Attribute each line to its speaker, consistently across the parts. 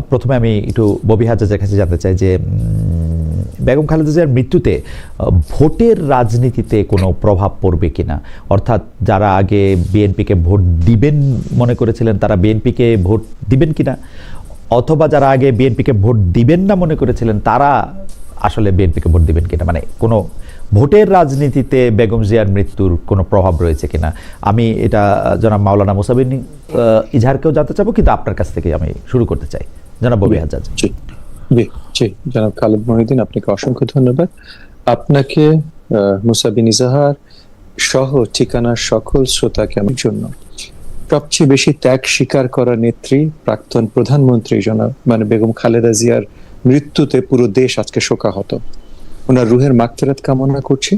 Speaker 1: প্রথমে আমি একটু ববি হাজের কাছে জানতে চাই যে বেগম খালেদা জিয়ার মৃত্যুতে ভোটের রাজনীতিতে কোনো প্রভাব পড়বে কিনা, অর্থাৎ যারা আগে বিএনপিকে ভোট দিবেন মনে করেছিলেন তারা বিএনপিকে ভোট দিবেন কিনা, অথবা যারা আগে বিএনপিকে ভোট দিবেন না মনে করেছিলেন তারা আসলে বিএনপিকে ভোট দিবেন কিনা, মানে কোনো ভোটের রাজনীতিতে বেগম জিয়ার মৃত্যুর কোনো প্রভাব রয়েছে কিনা। আমি এটা জনাব মাওলানা মুসা বিন ইজহারকেও জানতে চাবো, কিন্তু আপনার কাছ থেকে আমি শুরু করতে চাই জনাব ববি হাজ্জাজ।
Speaker 2: জনাব খালেদ মহিউদ্দিন, আপনাকে অসংখ্য ধন্যবাদ। আপনাকে, মুসা বিন ইজহার সহ ঠিকানার সকল শ্রোতাকে আমার জন্য সবচেয়ে বেশি ত্যাগ স্বীকার করা নেত্রী, প্রাক্তন প্রধানমন্ত্রী জনাব বেগম খালেদা জিয়ার মৃত্যুতে পুরো দেশ আজকে শোকাহত। ওনার রুহের মাগফিরাত কামনা করছি।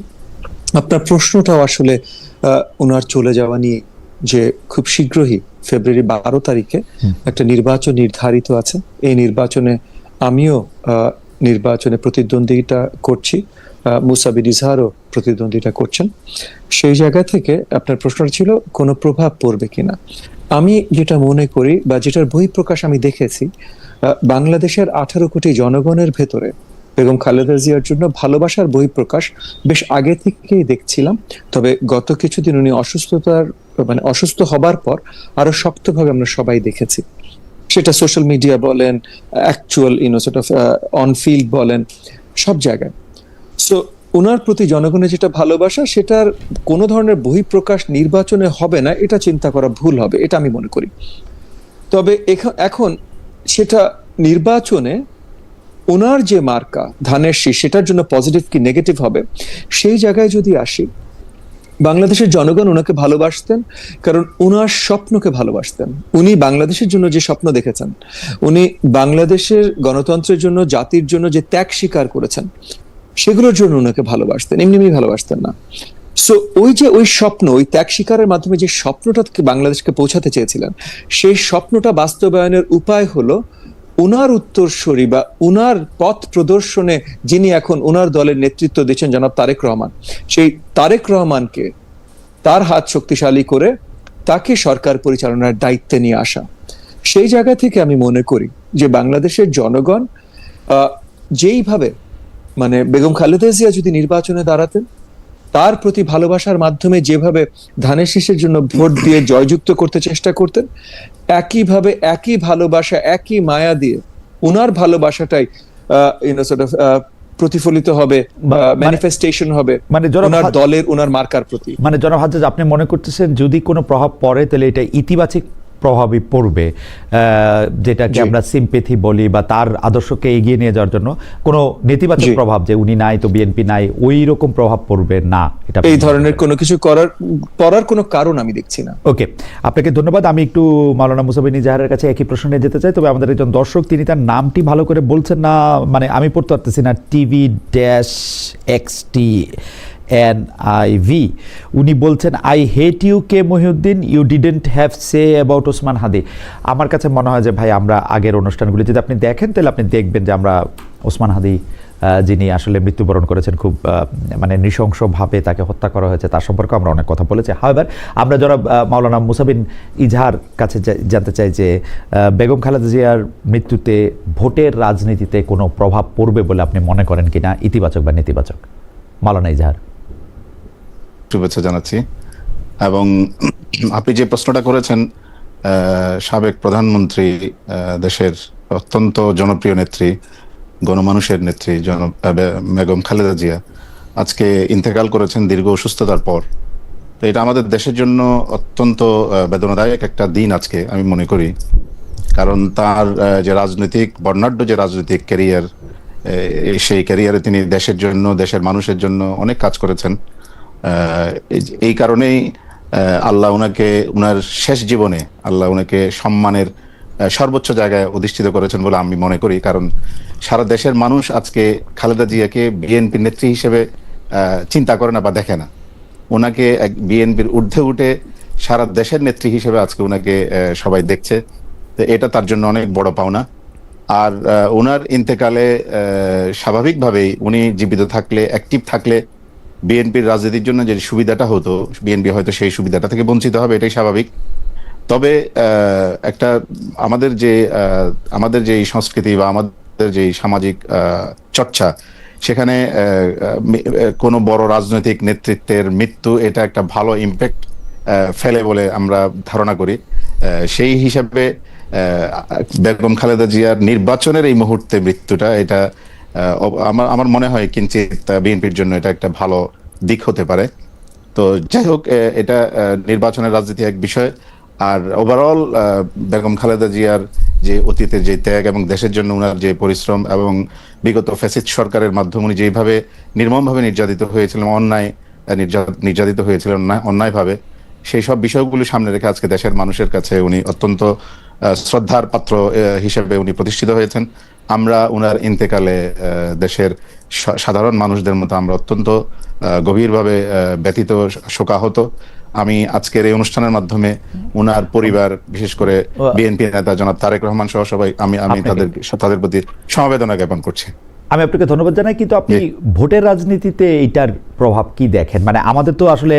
Speaker 2: আপনার প্রশ্নটাও আসলে ওনার চলে যাওয়া নিয়ে, যে খুব শীঘ্রই ফেব্রুয়ারি 12 তারিখে একটা নির্বাচন নির্ধারিত আছে। এই নির্বাচনে আমিও নির্বাচনে প্রতিদ্বন্দ্বিতা করছি, মুসা বিন ইজহারও প্রতিদ্বন্দ্বিতা করছেন। সেই জায়গা থেকে আপনার প্রশ্নটা ছিল কোনো প্রভাব পড়বে কিনা। আমি যেটা মনে করি বা যেটার বহিঃপ্রকাশ আমি দেখেছি, বাংলাদেশের 18 কোটি জনগণের ভেতরে বেগম খালেদা জিয়ার জন্য ভালোবাসার বহিঃপ্রকাশ বেশ আগে থেকেই দেখছিলাম। তবে গত কিছুদিন উনি অসুস্থ হবার পর আরো শক্তভাবে আমরা সবাই দেখেছি। সেটা সোশ্যাল মিডিয়া বলেন, অ্যাকচুয়াল অন ফিল্ড বলেন, সব জায়গায়। সো ওনার প্রতি জনগণের যেটা ভালোবাসা, সেটার কোনো ধরনের বহিঃপ্রকাশ নির্বাচনে হবে না, এটা চিন্তা করা ভুল হবে, এটা আমি মনে করি। তবে এখন সেটা নির্বাচনে ওনার যে মার্কা ধানের শীষ, সেটার জন্য পজিটিভ কি নেগেটিভ হবে, সেই জায়গায় যদি আসি, বাংলাদেশের জনগণ ওনাকে ভালোবাসতেন কারণ ওনার স্বপ্নকে ভালোবাসতেন। উনি বাংলাদেশের জন্য যে স্বপ্ন দেখেছেন, উনি বাংলাদেশের গণতন্ত্রের জন্য, জাতির জন্য যে ত্যাগ স্বীকার করেছেন, সেগুলোর জন্য ওনাকে ভালোবাসতেন, এমনি ভালোবাসতেন না। সো ওই স্বপ্ন, ওই ত্যাগ স্বীকারের মাধ্যমে যে স্বপ্নটা বাংলাদেশকে পৌঁছাতে চেয়েছিলেন, সেই স্বপ্নটা বাস্তবায়নের উপায় হলো উনার উত্তরসূরি বা উনার পথ প্রদর্শনে যিনি এখন উনার দলের নেতৃত্ব দিচ্ছেন, জনাব তারেক রহমান, সেই তারেক রহমানকে তার হাত শক্তিশালী করে তাকে সরকার পরিচালনার দায়িত্বে নিয়ে আসা। সেই জায়গা থেকে আমি মনে করি যে বাংলাদেশের জনগণ যেইভাবে বেগম খালেদা জিয়া যদি নির্বাচনে দাঁড়াতেন, তার প্রতি ভালোবাসার মাধ্যমে যেভাবে ধানের শীষের জন্য ভোট দিয়ে জয়যুক্ত করতে চেষ্টা করতেন, একইভাবে একই ভালোবাসা, একই মায়া দিয়ে উনার ভালোবাসাটাই প্রতিফলিত হবে, ম্যানিফেস্টেশন হবে ওনার দলের, ওনার মার্কার প্রতি।
Speaker 1: জনাব হাজ্জাজ, আপনি মনে করতেছেন যদি কোনো প্রভাব পড়ে তাহলে এটা ইতিবাচক প্রভাবই পড়বে, যেটাকে আমরা সিম্পেথি বলি, বা তার আদর্শকে এগিয়ে নিয়ে যাওয়ার জন্য কোনো নেতিবাচক প্রভাব, যে উনি নাই তো বিএনপি নাই, ওই রকম প্রভাব পড়বে না, এটা
Speaker 2: এই ধরনের কোনো কিছু করার কোনো কারণ আমি দেখছি না।
Speaker 1: ওকে, আপনাকে ধন্যবাদ। আমি একটু মাওলানা মুসা বিন ইজহারের কাছে একই প্রশ্ন নিয়ে যেতে চাই, তবে আমাদের একজন দর্শক, তিনি তার নামটি ভালো করে বলছেন না, আমি পড়তে পারতেছি না, TV-XTNIV, উনি বলছেন, আই হেট ইউ কে Mohiuddin, you didn't have say about Osman Hadi. আমার কাছে মনে হয় যে ভাই, আমরা আগের অনুষ্ঠানগুলি যদি আপনি দেখেন তাহলে আপনি দেখবেন যে আমরা ওসমান হাদি, যিনি আসলে মৃত্যুবরণ করেছেন, খুব নৃশংসভাবে তাকে হত্যা করা হয়েছে, তার সম্পর্কে আমরা অনেক কথা বলেছি। হাওয়েভার, আমরা যারা মাওলানা মুসা বিন ইজহার কাছে জানতে চাই যে বেগম খালেদা জিয়ার মৃত্যুতে ভোটের রাজনীতিতে কোনো প্রভাব পড়বে বলে আপনি মনে করেন কিনা, ইতিবাচক বা নেতিবাচক। মাওলানা ইজহার।
Speaker 3: শুভেচ্ছা জানাচ্ছি। এবং আপনি যে প্রশ্নটা করেছেন, সাবেক প্রধানমন্ত্রী, দেশের অত্যন্ত জনপ্রিয় নেত্রী, গণমানুষের নেত্রী বেগম খালেদা জিয়া আজকে ইন্তেকাল করেছেন দীর্ঘ অসুস্থতার পর। তো এটা আমাদের দেশের জন্য অত্যন্ত বেদনাদায়ক একটা দিন আজকে আমি মনে করি, কারণ তার যে রাজনৈতিক বর্ণাঢ্য যে রাজনৈতিক ক্যারিয়ার, সেই ক্যারিয়ারে তিনি দেশের জন্য, দেশের মানুষের জন্য অনেক কাজ করেছেন। এই কারণেই আল্লাহ উনাকে, উনার শেষ জীবনে আল্লাহ উনাকে সম্মানের সর্বোচ্চ জায়গায় অধিষ্ঠিত করেছেন বলে আমি মনে করি। কারণ সারা দেশের মানুষ আজকে খালেদা জিয়াকে বিএনপির নেত্রী হিসেবে চিন্তা করে না বা দেখে না, ওনাকে বিএনপির ঊর্ধ্বে উঠে সারা দেশের নেত্রী হিসেবে আজকে ওনাকে সবাই দেখছে। তো এটা তার জন্য অনেক বড় পাওনা। আর ওনার ইন্তেকালে স্বাভাবিকভাবেই উনি জীবিত থাকলে, অ্যাক্টিভ থাকলে বিএনপির রাজনীতির জন্য যে সুবিধাটা হতো, বিএনপি হয়তো সেই সুবিধাটা থেকে বঞ্চিত হবে, এটাই স্বাভাবিক। তবে একটা আমাদের যে সংস্কৃতি বা আমাদের যে সামাজিক চর্চা, সেখানে কোনো বড় রাজনৈতিক নেতৃত্বের মৃত্যু এটা একটা ভালো ইম্প্যাক্ট ফেলে বলে আমরা ধারণা করি। সেই হিসাবে বেগম খালেদা জিয়ার নির্বাচনের এই মুহূর্তে মৃত্যুটা, এটা আমার মনে হয় কিঞ্চিত বিএনপির জন্য এটা একটা ভালো দিক হতে পারে। তো যাই হোক, এটা নির্বাচনের রাজনীতি এক বিষয়। আর ওভারঅল বেগম খালেদা জিয়ার যে অতীতের যে ত্যাগ এবং দেশের জন্য উনার যে পরিশ্রম, এবং বিগত ফ্যাসিস্ট সরকারের মাধ্যমে উনি যেভাবে নির্মমভাবে নির্যাতিত হয়েছিলেন, নির্যাতিত হয়েছিলেন অন্যায়ভাবে, সেই সব বিষয়গুলো সামনে রেখে আজকে দেশের মানুষের কাছে উনি অত্যন্ত শ্রদ্ধার পাত্র হিসেবে উনি প্রতিষ্ঠিত হয়েছেন। আমরা উনার ইন্তেকালে দেশের সাধারণ মানুষদের মতো আমরা অত্যন্ত গভীরভাবে ব্যথিত, শোকাহত। আমি আজকের এই অনুষ্ঠানের মাধ্যমে উনার পরিবার, বিশেষ করে বিএনপি নেতা জনাব তারেক রহমান সহ সবাই, আমি তাদের প্রতি সমবেদনা জ্ঞাপন করছি।
Speaker 1: আমি আপনাকে ধন্যবাদ জানাই, কিন্তু আপনি ভোটের রাজনীতিতে এটার প্রভাব কি দেখেন? মানে আমাদের তো আসলে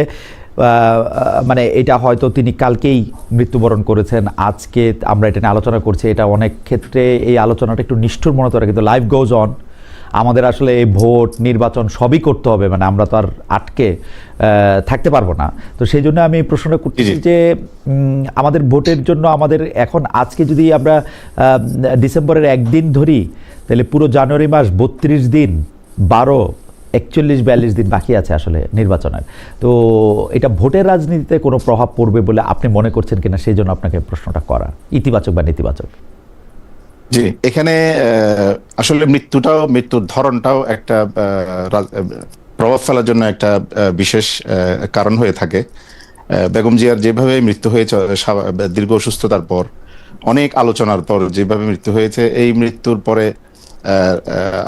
Speaker 1: মানে এটা হয়তো তিনি কালকেই মৃত্যুবরণ করেছেন, আজকে আমরা এটা নিয়ে আলোচনা করছি, এটা অনেক ক্ষেত্রে এই আলোচনাটা একটু নিষ্ঠুর মনে করে, কিন্তু লাইফ গোজ অন। আমাদের আসলে এই ভোট নির্বাচন সবই করতে হবে, মানে আমরা তো আর আটকে থাকতে পারবো না। তো সেই জন্য আমি প্রশ্নটা করতেছি যে আমাদের ভোটের জন্য আমাদের এখন আজকে যদি আমরা ডিসেম্বরের একদিন ধরি, তাহলে পুরো জানুয়ারি মাস 32 দিন, 12, 41, 42 দিন বাকি আছে আসলে নির্বাচনের। তো এটা ভোটের রাজনীতিতে কোনো প্রভাব পড়বে বলে আপনি মনে করছেন কিনা, সেই জন্য আপনাকে প্রশ্নটা করা, ইতিবাচক বা নেতিবাচক।
Speaker 3: জি, এখানে আসলে মৃত্যুর ধরনটাও একটা প্রভাব ফেলার জন্য একটা বিশেষ কারণ হয়ে থাকে। বেগম জিয়ার যেভাবে মৃত্যু হয়েছে দীর্ঘ অসুস্থতার পর, অনেক আলোচনার পর যেভাবে মৃত্যু হয়েছে, এই মৃত্যুর পরে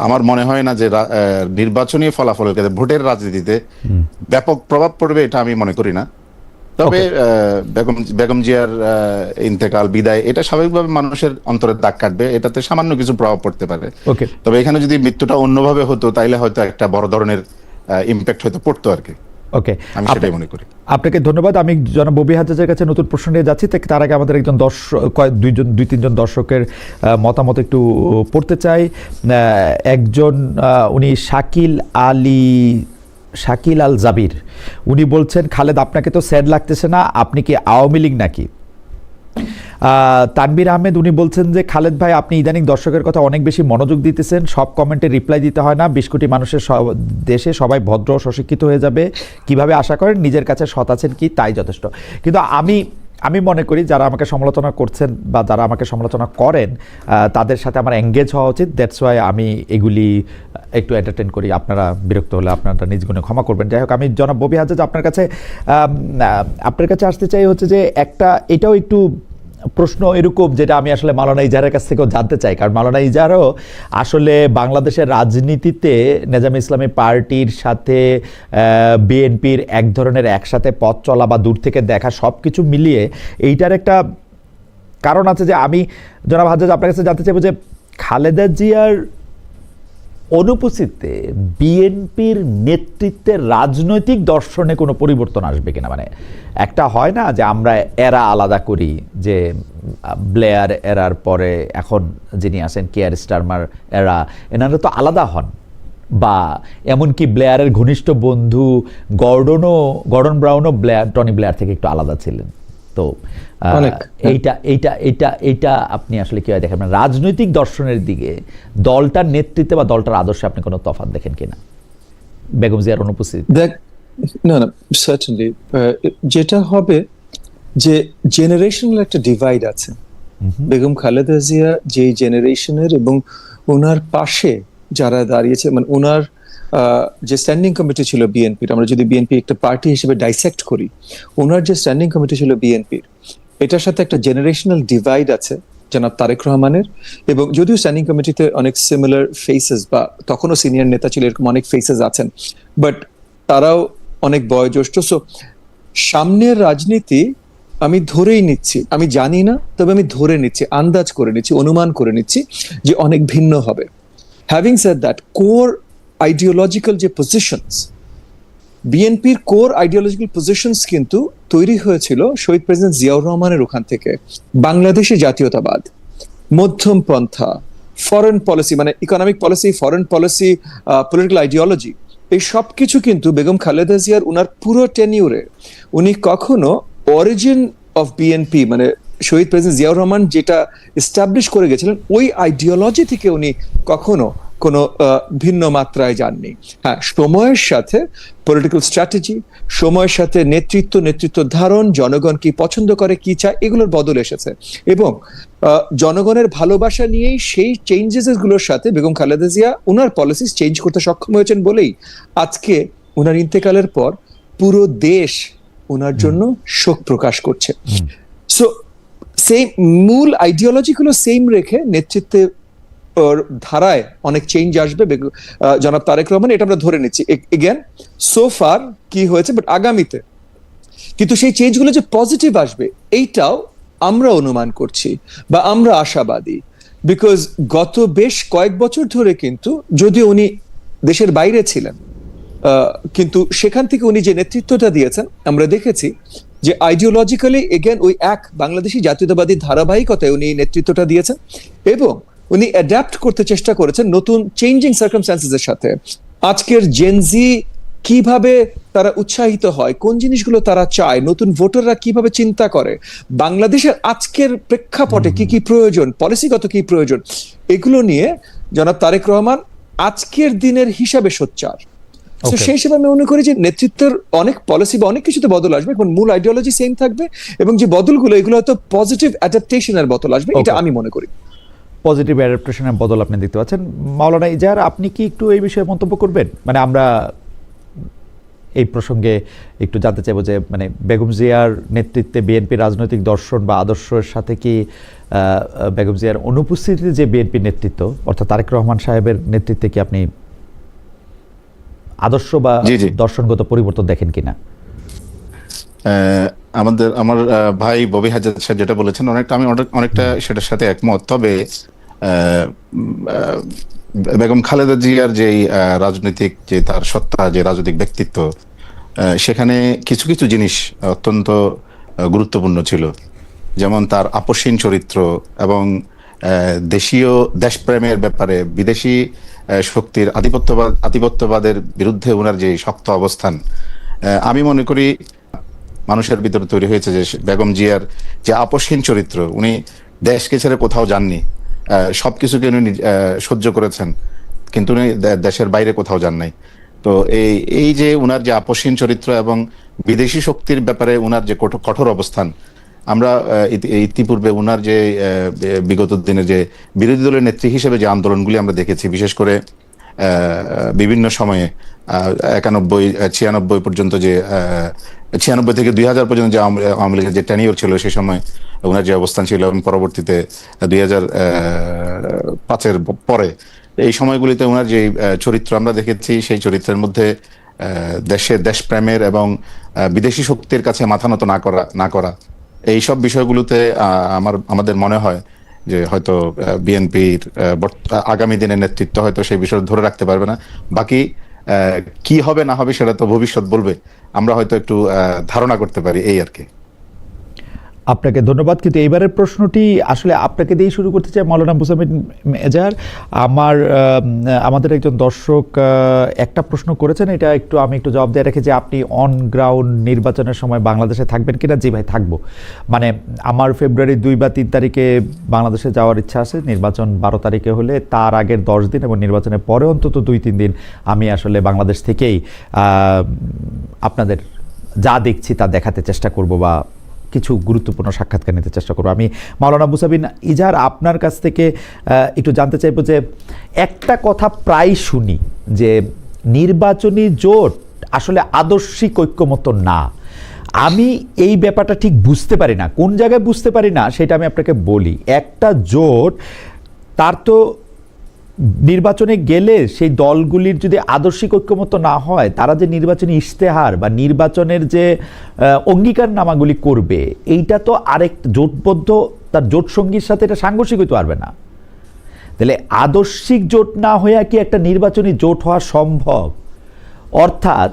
Speaker 3: আমার মনে হয় না যে নির্বাচনী ফলাফলের ক্ষেত্রে ভোটের রাজনীতিতে ব্যাপক প্রভাব পড়বে, এটা আমি মনে করি না। তবে বেগম জিয়ার ইন্তেকাল, বিদায়, এটা স্বাভাবিকভাবে মানুষের অন্তরে দাগ কাটবে, এটাতে সামান্য কিছু প্রভাব পড়তে পারে। তবে এখানে যদি মৃত্যুটা অন্যভাবে হতো, তাইলে হয়তো একটা বড় ধরনের ইম্প্যাক্ট হয়তো পড়তো আর কি।
Speaker 1: ওকে,
Speaker 3: আমি সেটাই মনে করি।
Speaker 1: আপনাকে ধন্যবাদ। আমি জনাব ববি হাজ্জাজের কাছে নতুন প্রশ্ন নিয়ে যাচ্ছি, তার আগে আমাদের একজন দুই তিনজন দর্শকের মতামত একটু পড়তে চাই। একজন উনি শাকিল আল জাবির, উনি বলছেন, খালেদ আপনাকে তো স্যাড লাগতেছে না, আপনি কি আওয়ামী লীগ নাকি? তানবীর আহমেদ, উনি বলছেন যে খালেদ ভাই, আপনি ইদানিং দর্শকের কথা অনেক বেশি মনোযোগ দিতেছেন, সব কমেন্টে রিপ্লাই দিতে হয় না, 20 কোটি মানুষের দেশে সবাই ভদ্র ও সশিক্ষিত হয়ে যাবে, কিভাবে আশা করেন? নিজের কাছে সৎ আছেন কি, তাই যথেষ্ট। কিন্তু আমি মনে করি যারা আমাকে সমালোচনা করছেন বা যারা আমাকে সমালোচনা করেন, তাদের সাথে আমার এঙ্গেজ হওয়া উচিত। দ্যাটস ওয়াই আমি এগুলি একটু এন্টারটেন করি। আপনারা বিরক্ত হলে আপনারা নিজ গুণে ক্ষমা করবেন। যাই হোক, আমি জনাব ববি হাজ্জাজ আপনার কাছে আসতে চাই হচ্ছে যে এটাও একটু প্রশ্ন এরকম, যেটা আমি আসলে মাওলানা ইজাহারের কাছ থেকেও জানতে চাই, কারণ মাওলানা ইজাহারও আসলে বাংলাদেশের রাজনীতিতে নেজামে ইসলামী পার্টির সাথে বিএনপির এক ধরনের একসাথে পথ চলা বা দূর থেকে দেখা সব কিছু মিলিয়ে এইটার একটা কারণ আছে। যে আমি জনাব হাজ্জাজ আপনার কাছে জানতে চাইব যে খালেদা জিয়ার অনুপস্থিতিতে বিএনপির নেতৃত্বের রাজনৈতিক দর্শনে কোনো পরিবর্তন আসবে কিনা? মানে একটা হয় না যে আমরা এরা আলাদা করি, যে ব্লেয়ার এরার পরে এখন যিনি আছেন কেয়ার স্টারমার এরা, এনারা তো আলাদা হন, বা এমনকি ব্লেয়ারের ঘনিষ্ঠ বন্ধু গর্ডন ব্রাউনও টনি ব্লেয়ার থেকে একটু আলাদা ছিলেন। তো এইটা আপনি আসলে কি দেখেন, মানে রাজনৈতিক দর্শনের দিকে দলটার নেতৃত্বে বা দলটার আদর্শে আপনি কোনো তফাৎ দেখেন কিনা বেগম জিয়ার অনুপস্থিতি?
Speaker 2: না, সার্টেনলি যেটা হবে যে জেনারেশনাল একটা ডিভাইড আছে। বেগম খালেদা জিয়া যে জেনারেশনের, এবং ওনার পাশে যারা দাঁড়িয়েছে, মানে ওনার যে স্ট্যান্ডিং কমিটি ছিল বিএনপির, আমরা যদি বিএনপি একটা পার্টি হিসেবে ডাইসেক্ট করি, ওনার যে স্ট্যান্ডিং কমিটি ছিল বিএনপির, এটার সাথে একটা জেনারেশনাল ডিভাইড আছে জনাব তারেক রহমানের। এবং যদিও স্ট্যান্ডিং কমিটিতে অনেক সিমিলার ফেসেস, বা তখনও সিনিয়র নেতা ছিল, এরকম অনেক ফেসেস আছেন, বাট তারাও অনেক বয়োজ্যেষ্ঠ। সো সামনের রাজনীতি আমি ধরেই নিচ্ছি, আমি জানি না, তবে আমি ধরে নিচ্ছি, আন্দাজ করে নিচ্ছি, অনুমান করে নিচ্ছি যে অনেক ভিন্ন হবে। Having said that, core ideological যে পজিশনস, বিএনপির কোর আইডিওলজিক্যাল পজিশনস কিন্তু তৈরি হয়েছিল শহীদ প্রেসিডেন্ট জিয়াউর রহমানের ওখান থেকে। বাংলাদেশে জাতীয়তাবাদ, মধ্যম পন্থা, ফরেন পলিসি মানে economic policy, foreign policy, political ideology, এই সব কিছু কিন্তু বেগম খালেদা জিয়ার উনার পুরো টেনিউরে উনি কখনো অরিজিন অফ বিএনপি মানে শহীদ প্রেসিডেন্ট জিয়াউর রহমান যেটা এস্টাবলিশ করে গেছিলেন ওই আইডিওলজি থেকে উনি কখনো কোনো ভিন্ন মাত্রায় যাননি। হ্যাঁ, সময়ের সাথে পলিটিক্যাল স্ট্র্যাটেজি, সময়ের সাথে নেতৃত্ব ধারণ, জনগণ কি পছন্দ করে কি চায় এগুলোর বদল এসেছে এবং জনগণের ভালোবাসা নিয়েই সেই চেঞ্জেস গুলোর সাথে বেগম খালেদা জিয়া উনার পলিসিস চেঞ্জ করতে সক্ষম হয়েছেন বলেই আজকে উনার ইন্তেকালের পর পুরো দেশ উনার জন্য শোক প্রকাশ করছে। সো সেই মূল আইডিওলজি গুলো সেম রেখে নেতৃত্বে ধারায় অনেক চেঞ্জ আসবে জনাব তারেক রহমান, এটা আমরা ধরে নিচ্ছি। এগেন সো ফার কি হয়েছে, বাট আগামীতে কিন্তু সেই চেঞ্জগুলো যে পজিটিভ আসবে এইটাও আমরা অনুমান করছি বা আমরা আশাবাদী। বিকজ গত বেশ কয়েক বছর ধরে কিন্তু যদিও উনি দেশের বাইরে ছিলেন কিন্তু সেখান থেকে উনি যে নেতৃত্বটা দিয়েছেন আমরা দেখেছি যে আইডিওলজিক্যালি এগেন ওই এক বাংলাদেশি জাতীয়তাবাদী ধারাবাহিকতায় উনি নেতৃত্বটা দিয়েছেন এবং উনি অ্যাডাপ্ট করতে চেষ্টা করেছেন নতুন চেঞ্জিং সার্কামস্ট্যান্সেসের সাথে। আজকের জেনজি কিভাবে তারা উৎসাহিত হয়, কোন জিনিসগুলো তারা চায়, নতুন ভোটাররা কিভাবে চিন্তা করে, বাংলাদেশের আজকের প্রেক্ষাপটে কি কি প্রয়োজন, পলিসিগত কি প্রয়োজন, এগুলো নিয়ে জনাব তারেক রহমান আজকের দিনের হিসাবে সোচ্চার। তো সেই হিসেবে আমি মনে করি যে নেতৃত্বের অনেক পলিসি বা অনেক কিছুতে বদল আসবে এবং মূল আইডিওলজি সেম থাকবে এবং যে বদলগুলো এগুলো হয়তো পজিটিভ অ্যাডাপ্টেশনের বদল আসবে, এটা আমি মনে করি।
Speaker 1: পজিটিভ অ্যাডাপ্টেশনের বদল আপনি দেখতে পাচ্ছেন। মাওলানা ইজাহার, আপনি কি একটু এই বিষয়ে মন্তব্য করবেন? মানে আমরা এই প্রসঙ্গে একটু জানতে চাইবো যে মানে বেগম জিয়ার নেতৃত্বে বিএনপি রাজনৈতিক দর্শন বা আদর্শের সাথে কি বেগম জিয়ার অনুপস্থিতিতে যে বিএনপির নেতৃত্ব অর্থাৎ তারেক রহমান সাহেবের নেতৃত্বে কি আপনি আদর্শ বা দর্শনগত পরিবর্তন দেখেন কিনা?
Speaker 3: আমার ভাই ববি হাজার সাহেব যেটা বলেছেন আমি অনেকটা সেটার সাথে একমত। তবে বেগম খালেদা জিয়ার যে রাজনৈতিক যে তার সত্তা, যে রাজনৈতিক ব্যক্তিত্ব, সেখানে কিছু কিছু জিনিস অত্যন্ত গুরুত্বপূর্ণ ছিল। যেমন তার আপসহীন চরিত্র এবং দেশীয় দেশপ্রেমের ব্যাপারে বিদেশি শক্তির আধিপত্যবাদের বিরুদ্ধে ওনার যে শক্ত অবস্থান, আমি মনে করি মানুষের ভিতরে তৈরি হয়েছে যে বেগম জিয়ার যে আপসহীন চরিত্র, উনি দেশকে ছেড়ে কোথাও যাননি, সবকিছুকে উনি সহ্য করেছেন কিন্তু উনি দেশের বাইরে কোথাও যান নাই। তো এই যে উনার যে আপসহীন চরিত্র এবং বিদেশি শক্তির ব্যাপারে উনার যে কঠোর অবস্থান, আমরা ইতিপূর্বে উনার যে বিগত দিনে যে বিরোধী দলের নেত্রী হিসেবে যে আন্দোলনগুলি আমরা দেখেছি, বিশেষ করে বিভিন্ন সময়ে 91-96 পর্যন্ত যে 96 থেকে 2000 পর্যন্ত যে আওয়ামী লীগের যে টেনিওর ছিল সেই সময় ওনার যে অবস্থান ছিল এবং পরবর্তীতে 2005-এর পরে এই সময়গুলিতে ওনার যে চরিত্র আমরা দেখেছি, সেই চরিত্রের মধ্যে দেশপ্রেমের এবং বিদেশি শক্তির কাছে মাথা নত না করা এই সব বিষয়গুলোতে আমাদের মনে হয় যে হয়তো বিএনপির আগামী দিনের নেতৃত্ব হয়তো সেই বিষয় ধরে রাখতে পারবে না। বাকি কি হবে না হবে সেটা তো ভবিষ্যৎ বলবে, আমরা হয়তো একটু ধারণা করতে পারি, এই আর কি।
Speaker 1: আপনাকে ধন্যবাদ। কিন্তু এইবারের প্রশ্নটি আসলে আপনাকে দিয়েই শুরু করতে চাই মাওলানা মুসাবিন এজাহার। আমাদের একজন দর্শক একটা প্রশ্ন করেছেন, এটা আমি একটু জবাব দিয়ে রেখে যে আপনি অন গ্রাউন্ড নির্বাচনের সময় বাংলাদেশে থাকবেন কিনা? জি ভাই, থাকবো। মানে আমার ফেব্রুয়ারি 2 বা 3 তারিখে বাংলাদেশে যাওয়ার ইচ্ছা আছে। নির্বাচন 12 তারিখে হলে তার আগের 10 দিন এবং নির্বাচনের পরে অন্তত 2-3 দিন আমি আসলে বাংলাদেশ থেকেই আপনাদের যা দেখছি তা দেখাতে চেষ্টা করব বা কিছু গুরুত্বপূর্ণ সাক্ষাৎকার নিতে চেষ্টা করবো। আমি মাওলানা মুসাবিন ইজাহার আপনার কাছ থেকে একটু জানতে চাইবো যে একটা কথা প্রায় শুনি যে নির্বাচনী জোট আসলে আদর্শিক ঐক্যমত না। আমি এই ব্যাপারটা ঠিক বুঝতে পারি না, কোন জায়গায় বুঝতে পারি না সেটা আমি আপনাকে বলি। একটা জোট তার তো নির্বাচনে গেলে সেই দলগুলির যদি আদর্শিক ঐক্যমত না হয়, তারা যে নির্বাচনী ইশতেহার বা নির্বাচনের যে অঙ্গীকারনামাগুলি করবে, এইটা তো আরেক জোটবদ্ধ তার জোট সঙ্গীর সাথে এটা সাংঘর্ষিক হইতে পারবে না। তাহলে আদর্শিক জোট না হয়ে কি একটা নির্বাচনী জোট হওয়া সম্ভব? অর্থাৎ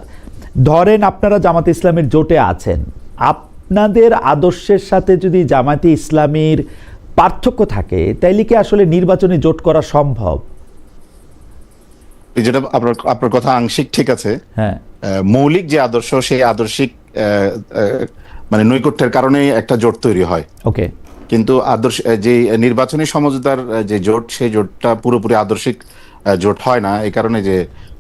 Speaker 1: ধরেন আপনারা জামাতে ইসলামের জোটে আছেন, আপনাদের আদর্শের সাথে যদি জামাতে ইসলামীর পার্থক্য থাকে, তাইলে কি আসলে নির্বাচনে জোট করা সম্ভব?
Speaker 3: যেটা আপনার কথা আংশিক ঠিক আছে।
Speaker 1: হ্যাঁ,
Speaker 3: মৌলিক যে আদর্শ, সেই আদর্শিক মানে নৈকট্যের কারণে একটা জোট তৈরি হয়।
Speaker 1: ওকে।
Speaker 3: কিন্তু আদর্শ যে নির্বাচনী সমঝোতার যে জোট, সেই জোটটা পুরোপুরি আদর্শিক জোট হয় না, এই কারণে যে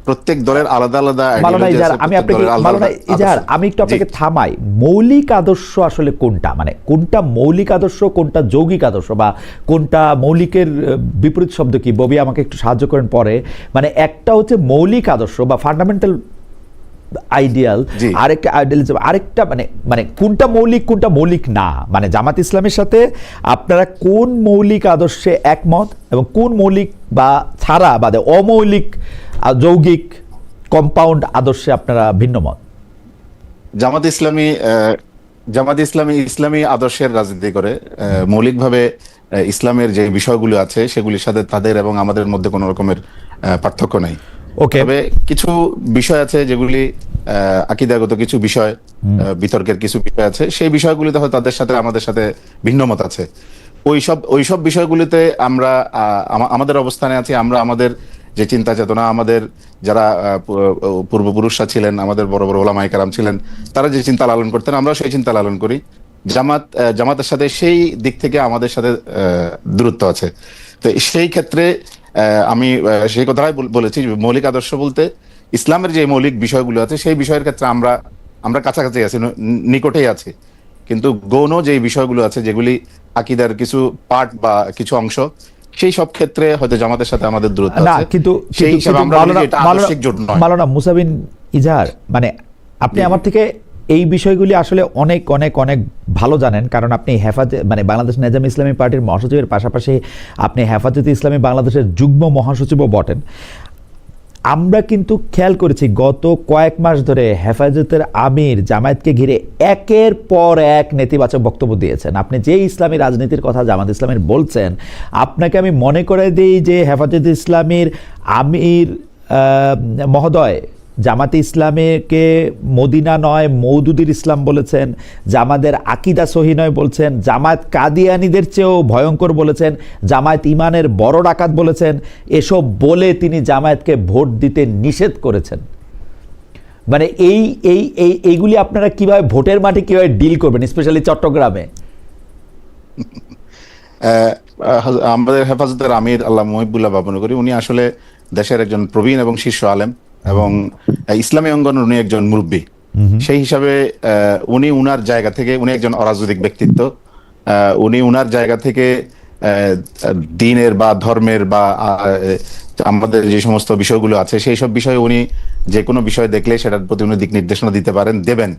Speaker 3: প্রত্যেক দলের আলাদা আলাদা
Speaker 1: মাওলানা
Speaker 3: ideology
Speaker 1: ইজাহার,
Speaker 3: আছে,
Speaker 1: আমি
Speaker 3: প্রত্যেক
Speaker 1: আপনাকে
Speaker 3: দলের আলাদা
Speaker 1: মাওলানা
Speaker 3: আলাদা
Speaker 1: ইজাহার,
Speaker 3: আদর্শ।
Speaker 1: আমি একটু আপনাকে
Speaker 3: জি।
Speaker 1: থামাই। মৌলিক আদর্শ আসলে কোনটা, মানে কোনটা মৌলিক আদর্শ, কোনটা যৌগিক আদর্শ, বা কোনটা মৌলিকের বিপরীত শব্দ কি? ববি আমাকে একটু সাহায্য করেন পরে। মানে একটা হচ্ছে মৌলিক আদর্শ বা ফান্ডামেন্টাল আইডিয়াল,
Speaker 3: জি।
Speaker 1: আরেকটা আইডিয়ালিজম, আরেকটা মানে মানে কোনটা মৌলিক কোনটা মৌলিক না, মানে জামাত ইসলামের সাথে আপনারা কোন মৌলিক আদর্শে একমত এবং কোন মৌলিক বা ছাড়া বাদে অমৌলিক যৌগিক কম্পাউন্ড আদর্শে আপনারা ভিন্ন মত?
Speaker 3: জামাত ইসলামী ইসলামী আদর্শের রাজনীতি করে। মৌলিকভাবে ইসলামের যে বিষয়গুলো আছে সেগুলির সাথে তাদের এবং আমাদের মধ্যে কোনো রকমের পার্থক্য নাই।
Speaker 1: ওকে।
Speaker 3: তবে কিছু বিষয় আছে যেগুলি আকীদাগত কিছু বিষয়, বিতর্কের কিছু বিষয় আছে, সেই বিষয়গুলিতে হয়তো তাদের সাথে আমাদের সাথে ভিন্ন মত আছে। ওইসব বিষয়গুলিতে আমরা আমাদের অবস্থানে আছি। আমরা আমাদের যে চিন্তা চেতনা, আমাদের যারা পূর্বপুরুষরা ছিলেন, আমাদের বড় বড় ওলামায়ে কেরাম ছিলেন, তারা যে চিন্তা লালন করতেন, আমরা সেই চিন্তা লালন করি। জামাতের সাথে সেই দিক থেকে আমাদের সাথে দূরত্ব আছে। তো সেই ক্ষেত্রে আমি সেই কথাই বলেছি, মৌলিক আদর্শ বলতে ইসলামের যে মৌলিক বিষয়গুলো আছে সেই বিষয়ের ক্ষেত্রে আমরা কাছাকাছি আছি, নিকটেই আছি। কিন্তু গৌণ যে বিষয়গুলো আছে, যেগুলি আকীদার কিছু পার্ট বা কিছু অংশ, সেই সব ক্ষেত্রে হয়তো জামাতের সাথে আমাদের দূরত্ব
Speaker 1: না,
Speaker 3: আছে।
Speaker 1: কিন্তু
Speaker 3: সেই হিসাবে আমরা বলি যে এটা আদর্শিক জোট নয়।
Speaker 1: মাওলানা মুসা বিন ইজাহার, মানে আপনি আমার থেকে এই বিষয়গুলি আসলে অনেক অনেক অনেক ভালো জানেন, কারণ আপনি মানে বাংলাদেশ নেজাম ইসলামী পার্টির মহাসচিবের পাশাপাশি আপনি হেফাজতে ইসলামী বাংলাদেশের যুগ্ম মহাসচিবও বটেন। আমরা কিন্তু খেয়াল করেছি গত কয়েক মাস ধরে হেফাজতের আমির জামায়াতকে ঘিরে একের পর এক নেতিবাচক বক্তব্য দিয়েছেন। আপনি যে ইসলামী রাজনীতির কথা জামাত ইসলামের বলছেন, আপনাকে আমি মনে করে দিই যে হেফাজতে ইসলামীর আমির মহোদয় জামাতে ইসলামীকে মদিনা নয় মওদুদির ইসলাম বলেছেন, জামাতের আকীদা সহি নয় বলছেন, জামায়াত কাদিয়ানীদের চেয়েও ভয়ঙ্কর বলেছেন, জামায়াত ইমানের বড় ডাকাত বলেছেন। এসব বলে তিনি জামায়াতকে ভোট দিতে নিষেধ করেছেন। মানে এইগুলি আপনারা কিভাবে ভোটের মাঠে কিভাবে ডিল করবেন, স্পেশালি চট্টগ্রামে?
Speaker 3: আমাদের হেফাজতের আমির আল্লাহ মুহিবুল্লাহ বাবনগরী, উনি আসলে দেশের একজন প্রবীণ এবং শীর্ষ আলেম এবং ইসলামী অঙ্গনের উনি একজন মুরব্বী। সেই হিসাবে উনি উনার জায়গা থেকে, উনি একজন অরাজনৈতিক ব্যক্তিত্ব, উনি উনার জায়গা থেকে দ্বীনের বা ধর্মের বা আমাদের যে সমস্ত বিষয়গুলো আছে সেই সব বিষয়ে উনি যে কোনো বিষয় দেখলে সেটার প্রতি উনি দিক নির্দেশনা দিতে পারেন, দেবেন,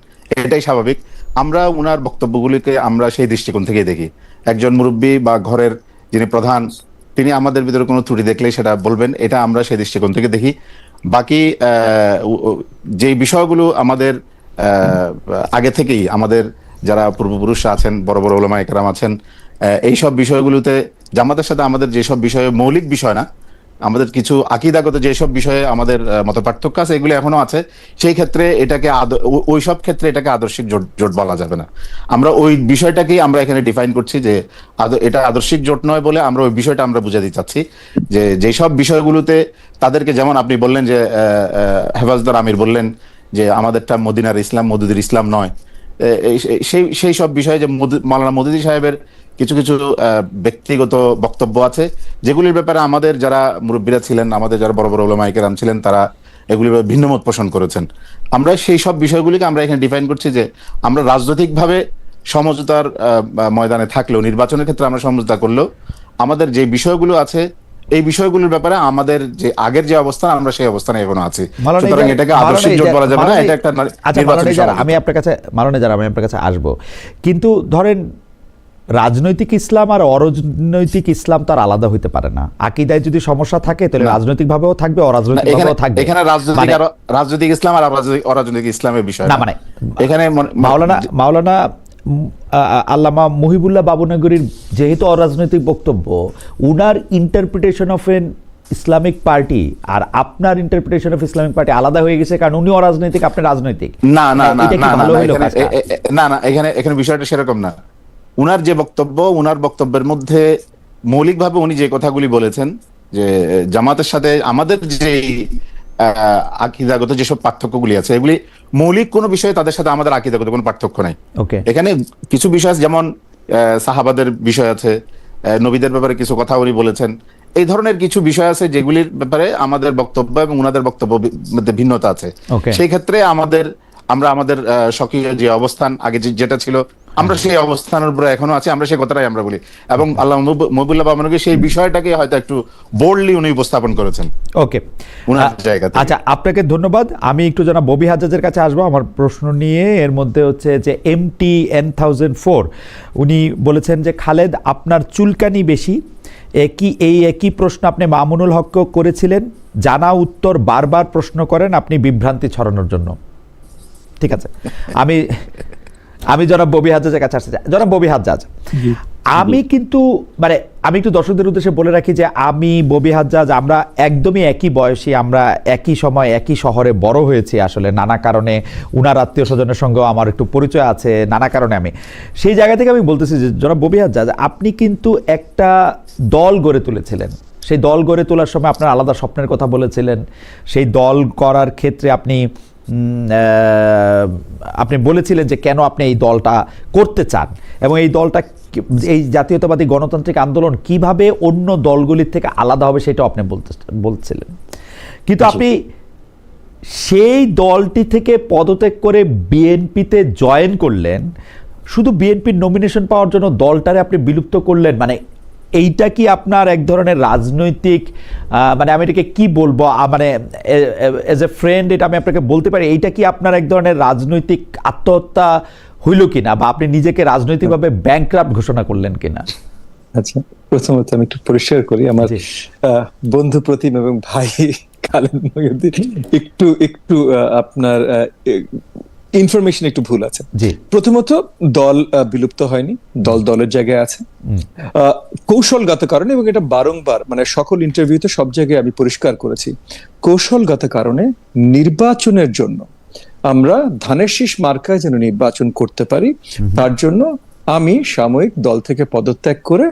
Speaker 3: এটাই স্বাভাবিক। আমরা উনার বক্তব্যগুলিকে আমরা সেই দৃষ্টিকোণ থেকেই দেখি। একজন মুরব্বী বা ঘরের যিনি প্রধান, তিনি আমাদের ভিতরে কোনো ত্রুটি দেখলে সেটা বলবেন, এটা আমরা সেই দৃষ্টিকোণ থেকে দেখি। বাকি যে বিষয়গুলো আমাদের আগে থেকেই আমাদের যারা পূর্বপুরুষরা আছেন, বড় বড় ওলামায়ে কেরাম আছেন, এইসব বিষয়গুলোতে জামাতের সাথে আমাদের যেসব বিষয়ে মৌলিক বিষয় না, আমাদের কিছু আকীদাগত যেসব বিষয়ে আমাদের মত পার্থক্য আছে, এগুলো এখনো আছে। সেই ক্ষেত্রে এটাকে ওইসব ক্ষেত্রে এটাকে আদর্শিক জোট বলা যাবে না। আমরা ওই বিষয়টাকেই আমরা এখানে ডিফাইন করছি যে এটা আদর্শিক জোট নয় বলে আমরা ওই বিষয়টা আমরা বুঝাতে চাচ্ছি যে যেসব বিষয়গুলোতে তাদেরকে, যেমন আপনি বললেন যে হেফাজতের আমির বললেন যে আমাদেরটা মদিনার ইসলাম মওদুদির ইসলাম নয়, সেই সব বিষয়ে যে মাওলানা মওদুদি সাহেবের কিছু কিছু ব্যক্তিগত বক্তব্য আছে, যেগুলির ব্যাপারে আমাদের যারা মুরব্বীরা ছিলেন, আমাদের যারা বড় বড় ওলামায়ে কেরাম ছিলেন, তারা এগুলির ব্যাপারে ভিন্নমত পোষণ করেছেন। আমরা সেই সব বিষয়গুলিকে আমরা এখানে ডিফাইন করছি যে আমরা রাজনৈতিকভাবে সমঝোতার ময়দানে থাকলেও, নির্বাচনের ক্ষেত্রে আমরা সমঝোতা করলেও, আমাদের যে বিষয়গুলো আছে এই বিষয়গুলোর ব্যাপারে আমাদের যে আগের যে অবস্থান, আমরা সেই অবস্থানে এখনো আছি। সুতরাং এটাকে আদর্শিক জোট বলা যাবে না, এটা একটা নির্বাচনী সমঝোতা।
Speaker 1: আমি আপনার কাছে আসবো, কিন্তু ধরেন রাজনৈতিক ইসলাম আর অরাজনৈতিক ইসলাম তার আলাদা হইতে পারে না। আকীদায় যদি সমস্যা থাকে তাহলে রাজনৈতিক ভাবেও থাকবে, অরাজনৈতিক ভাবেও থাকবে।
Speaker 3: এখানে রাজনৈতিক ইসলাম আর অরাজনৈতিক ইসলামের বিষয়
Speaker 1: না, মানে
Speaker 3: এখানে
Speaker 1: মাওলানা আল্লামা মুহিবুল্লাহ বাবুনগরীর যেহেতু অরাজনৈতিক বক্তব্য, উনার interpretation of an Islamic party আর আপনার ইন্টারপ্রিটেশন অফ ইসলামিক পার্টি আলাদা হয়ে গেছে, কারণ উনি অরাজনৈতিক, আপনি রাজনৈতিক।
Speaker 3: না না না
Speaker 1: এটা কি
Speaker 3: না না
Speaker 1: ভালো
Speaker 3: না,
Speaker 1: হইলো
Speaker 3: এখানে
Speaker 1: কাজটা?
Speaker 3: না না, এখানে বিষয়টা সেরকম না। উনার যে বক্তব্য, উনার বক্তব্যের মধ্যে মৌলিকভাবে উনি যে কথাগুলি বলেছেন যে জামাতের সাথে আমাদের যে আকীদাগত যেসব পার্থক্যগুলি আছে, এগুলি মৌলিক কোনো বিষয়ে তাদের সাথে আমাদের আকীদাগত কোনো পার্থক্য নাই।
Speaker 1: ওকে,
Speaker 3: এখানে কিছু বিষয় আছে, যেমন সাহাবাদের বিষয় আছে, নবীদের ব্যাপারে কিছু কথা উনি বলেছেন। এই ধরনের কিছু বিষয় আছে যেগুলির ব্যাপারে আমাদের বক্তব্য এবং উনাদের বক্তব্য মধ্যে ভিন্নতা আছে।
Speaker 1: ওকে।
Speaker 3: সেই ক্ষেত্রে আমরা আমাদের স্বকীয় যে অবস্থান আগে যেটা ছিল, আমরা সেই অবস্থানের উপরে এখনো আছি, আমরা সেই কথাটাই আমরা বলি। এবং আল্লাহ মহবুবুল্লাহ বাবনগী সেই বিষয়টাকে হয়তো একটু বোল্ডলি উনি উপস্থাপন করেছেন
Speaker 1: ওকে।
Speaker 3: উনার জায়গা থেকে।
Speaker 1: আচ্ছা, আপনাকে ধন্যবাদ। আমি একটু জনাব ববি হাজ্জাজের কাছে আসবো আমার প্রশ্ন নিয়ে। এর মধ্যে হচ্ছে যে MTN1004 উনি বলেছেন যে খালেদ, আপনার চুলকানি বেশি, একই প্রশ্ন আপনি মামুনুল হককে করেছিলেন, জানা উত্তর বারবার প্রশ্ন করেন আপনি বিভ্রান্তি ছড়ানোর জন্য। ঠিক আছে, আমি জনাব ববি হাজ্জাজের কাছে আসতে চাই। জনাব ববি হাজ্জাজ, আমি কিন্তু মানে আমি একটু দর্শকদের উদ্দেশ্যে বলে রাখি যে আমি ববি হাজ্জাজ আমরা একদমই একই বয়সী, আমরা একই সময় একই শহরে বড় হয়েছি। আসলে নানা কারণে উনার আত্মীয় স্বজনের সঙ্গেও আমার একটু পরিচয় আছে, নানা কারণে আমি সেই জায়গা থেকে আমি বলতেছি যে জনাব ববি হাজ্জাজ, আপনি কিন্তু একটা দল গড়ে তুলেছিলেন। সেই দল গড়ে তোলার সময় আপনার আলাদা স্বপ্নের কথা বলেছিলেন। সেই দল করার ক্ষেত্রে আপনি বলেছিলেন যে কেন আপনি এই দলটা করতে চান, এবং এই দলটা, এই জাতীয়তাবাদী গণতান্ত্রিক আন্দোলন কিভাবে অন্য দলগুলির থেকে আলাদা হবে সেটা আপনি বলছিলেন। কিন্তু আপনি সেই দলটি থেকে পদত্যাগ করে বিএনপিতে জয়েন করলেন, শুধু বিএনপির নমিনেশন পাওয়ার জন্য দলটারে আপনি বিলুপ্ত করলেন। মানে এইটা কি আপনার এক ধরনের রাজনৈতিক, মানে আমি এটাকে কি বলবো, মানে এজ এ ফ্রেন্ড এটা আমি আপনাকে বলতে পারি, এইটা কি আপনার এক ধরনের রাজনৈতিক আত্মহত্যা হইল কিনা, বা আপনি নিজেকে রাজনৈতিকভাবে ব্যাংকরাপ্ট ঘোষণা করলেন কিনা?
Speaker 2: আচ্ছা, প্রথমত আমি একটু পরিষ্কার করি, আমার বন্ধু প্রতিম এবং ভাই খালেদ মহিউদ্দিন একটু আপনার ইনফরমেশন একটু ভুল আছে। প্রথমত দল বিলুপ্ত হয়নি, দলের জায়গায় আছে কৌশলগত কারণে, এবং এটা বারংবার মানে সকল ইন্টারভিউতে সব জায়গায় আমি পরিষ্কার করেছি। কৌশলগত কারণে নির্বাচনের জন্য আমরা ধানের শীষ মার্কায় যেন নির্বাচন করতে পারি, তার জন্য আমি সাময়িক দল থেকে পদত্যাগ করে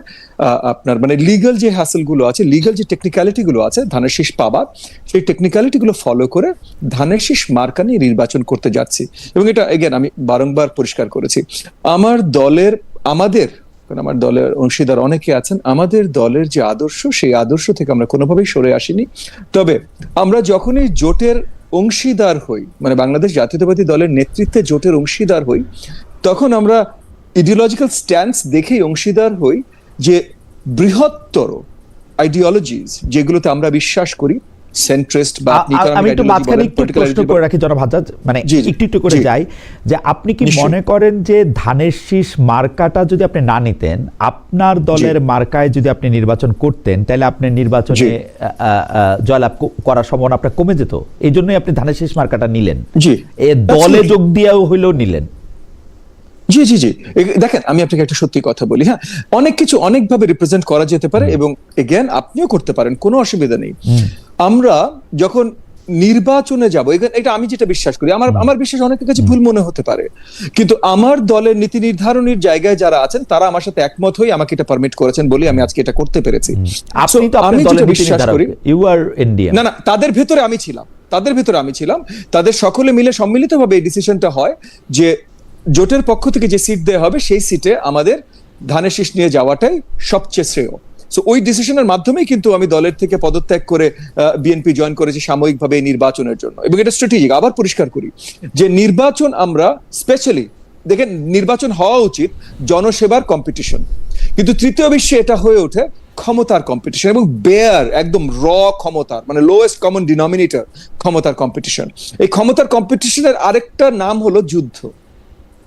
Speaker 2: আপনার মানে লিগ্যাল যে হ্যাসেল গুলো আছে, লিগ্যাল যে টেকনিক্যালিটি গুলো আছে ধানের শীষ পাবার, সেই টেকনিক্যালিটি গুলো ফলো করে ধানের শীষ মার্কা নিয়ে নির্বাচন করতে যাচ্ছি। এবং এটা এগেন আমি বারংবার পরিষ্কার করেছি। আমার দলের অংশীদার অনেকে আছেন, আমাদের দলের যে আদর্শ, সেই আদর্শ থেকে আমরা কোনোভাবেই সরে আসিনি। তবে আমরা যখনই জোটের অংশীদার হই, মানে বাংলাদেশ জাতীয়তাবাদী দলের নেতৃত্বে জোটের অংশীদার হই, তখন আমরা ইডিওলজিক্যাল স্ট্যান্স দেখেই অংশীদার হই যে বৃহত্তর আইডিওলজিজ যেগুলোতে আমরা বিশ্বাস করি, সেন্ট্রিস্ট বা
Speaker 1: আমি একটু মাঝখানে একটু প্রশ্ন করে রাখি জনাব হাজ্জাজ, মানে একটু করে যাই যে আপনি কি মনে করেন যে ধানের শীষ মার্কাটা যদি আপনি না নিতেন, আপনার দলের মার্কায় যদি আপনি নির্বাচন করতেন, তাহলে আপনি নির্বাচনে জয়লাভ করার সম্ভাবনা আপনার কমে যেত? এই জন্যই আপনি ধানের শীষ মার্কাটা নিলেন, দলে যোগ দিয়েও হইলেও নিলেন।
Speaker 2: জি জি জি, দেখেন আমি আপনাকে একটা সত্যি কথা বলি, হ্যাঁ, অনেক কিছু অনেকভাবে রিপ্রেজেন্ট করা যেতে পারে, এবং এগেন আপনিও করতে পারেন, কোনো অসুবিধা নেই। আমরা যখন নির্বাচনে যাব, এটা আমি যেটা বিশ্বাস করি, আমার বিশ্বাস অনেকের কাছে ভুল মনে হতে পারে, কিন্তু আমার দলের নীতি নির্ধারণের জায়গায় যারা আছেন তারা আমার সাথে একমত হয়ে আমাকে এটা পারমিট করেছেন বলে আমি আজকে এটা করতে পেরেছি। আমি যেটা বিশ্বাস করি, না না, তাদের ভেতরে আমি ছিলাম, তাদের সকলে মিলে সম্মিলিতভাবে এই ডিসিশনটা হয় যে জোটের পক্ষ থেকে যে সিট দেওয়া হবে সেই সিটে আমাদের ধানের শীষ নিয়ে যাওয়াটাই সবচেয়ে শ্রেয়। সো ওই ডিসিশনের মাধ্যমেই কিন্তু আমি দলের থেকে পদত্যাগ করে বিএনপি জয়েন করেছি সাময়িকভাবে এই নির্বাচনের জন্য, এবং এটা স্ট্র্যাটেজিক। আবার পরিষ্কার করি যে নির্বাচন আমরা স্পেশালি দেখেন, নির্বাচন হওয়া উচিত জনসেবার কম্পিটিশন, কিন্তু তৃতীয় বিশ্বে এটা হয়ে ওঠে ক্ষমতার কম্পিটিশন, এবং একদম ক্ষমতার মানে লোয়েস্ট কমন ডিনোমিনেটর ক্ষমতার কম্পিটিশন। এই ক্ষমতার কম্পিটিশনের আরেকটা নাম হলো যুদ্ধ।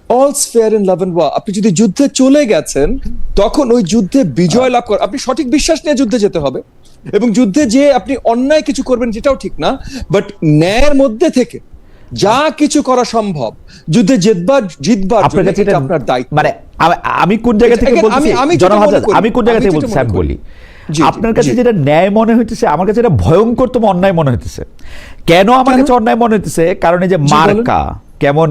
Speaker 2: All's fair in love and war. আপনি যদি যুদ্ধে চলে গেছেন, তখন ওই যুদ্ধে বিজয় লাভ করা, আপনি সঠিক বিশ্বাস নিয়ে যুদ্ধে যেতে হবে, এবং যুদ্ধে যে আপনি অন্যায় কিছু করবেন যেটাও ঠিক না, বাট ন্যায়ের মধ্যে থেকে যা কিছু করা সম্ভব, যুদ্ধে জিতবার আপনার দায়িত্ব।
Speaker 1: মানে আমি কোন জায়গা থেকে বলছি, জনাব হাজ্জাজ, আমি কোন জায়গা থেকে বলছি আমি বলি, আপনার কাছে যেটা ন্যায় মনে হইতেছে, আমার কাছে এটা ভয়ঙ্করতম অন্যায় মনে হইতেছে। কেন আমার কাছে অন্যায় মনে হইতেছে? কারণ এই যে মার্কা কেমন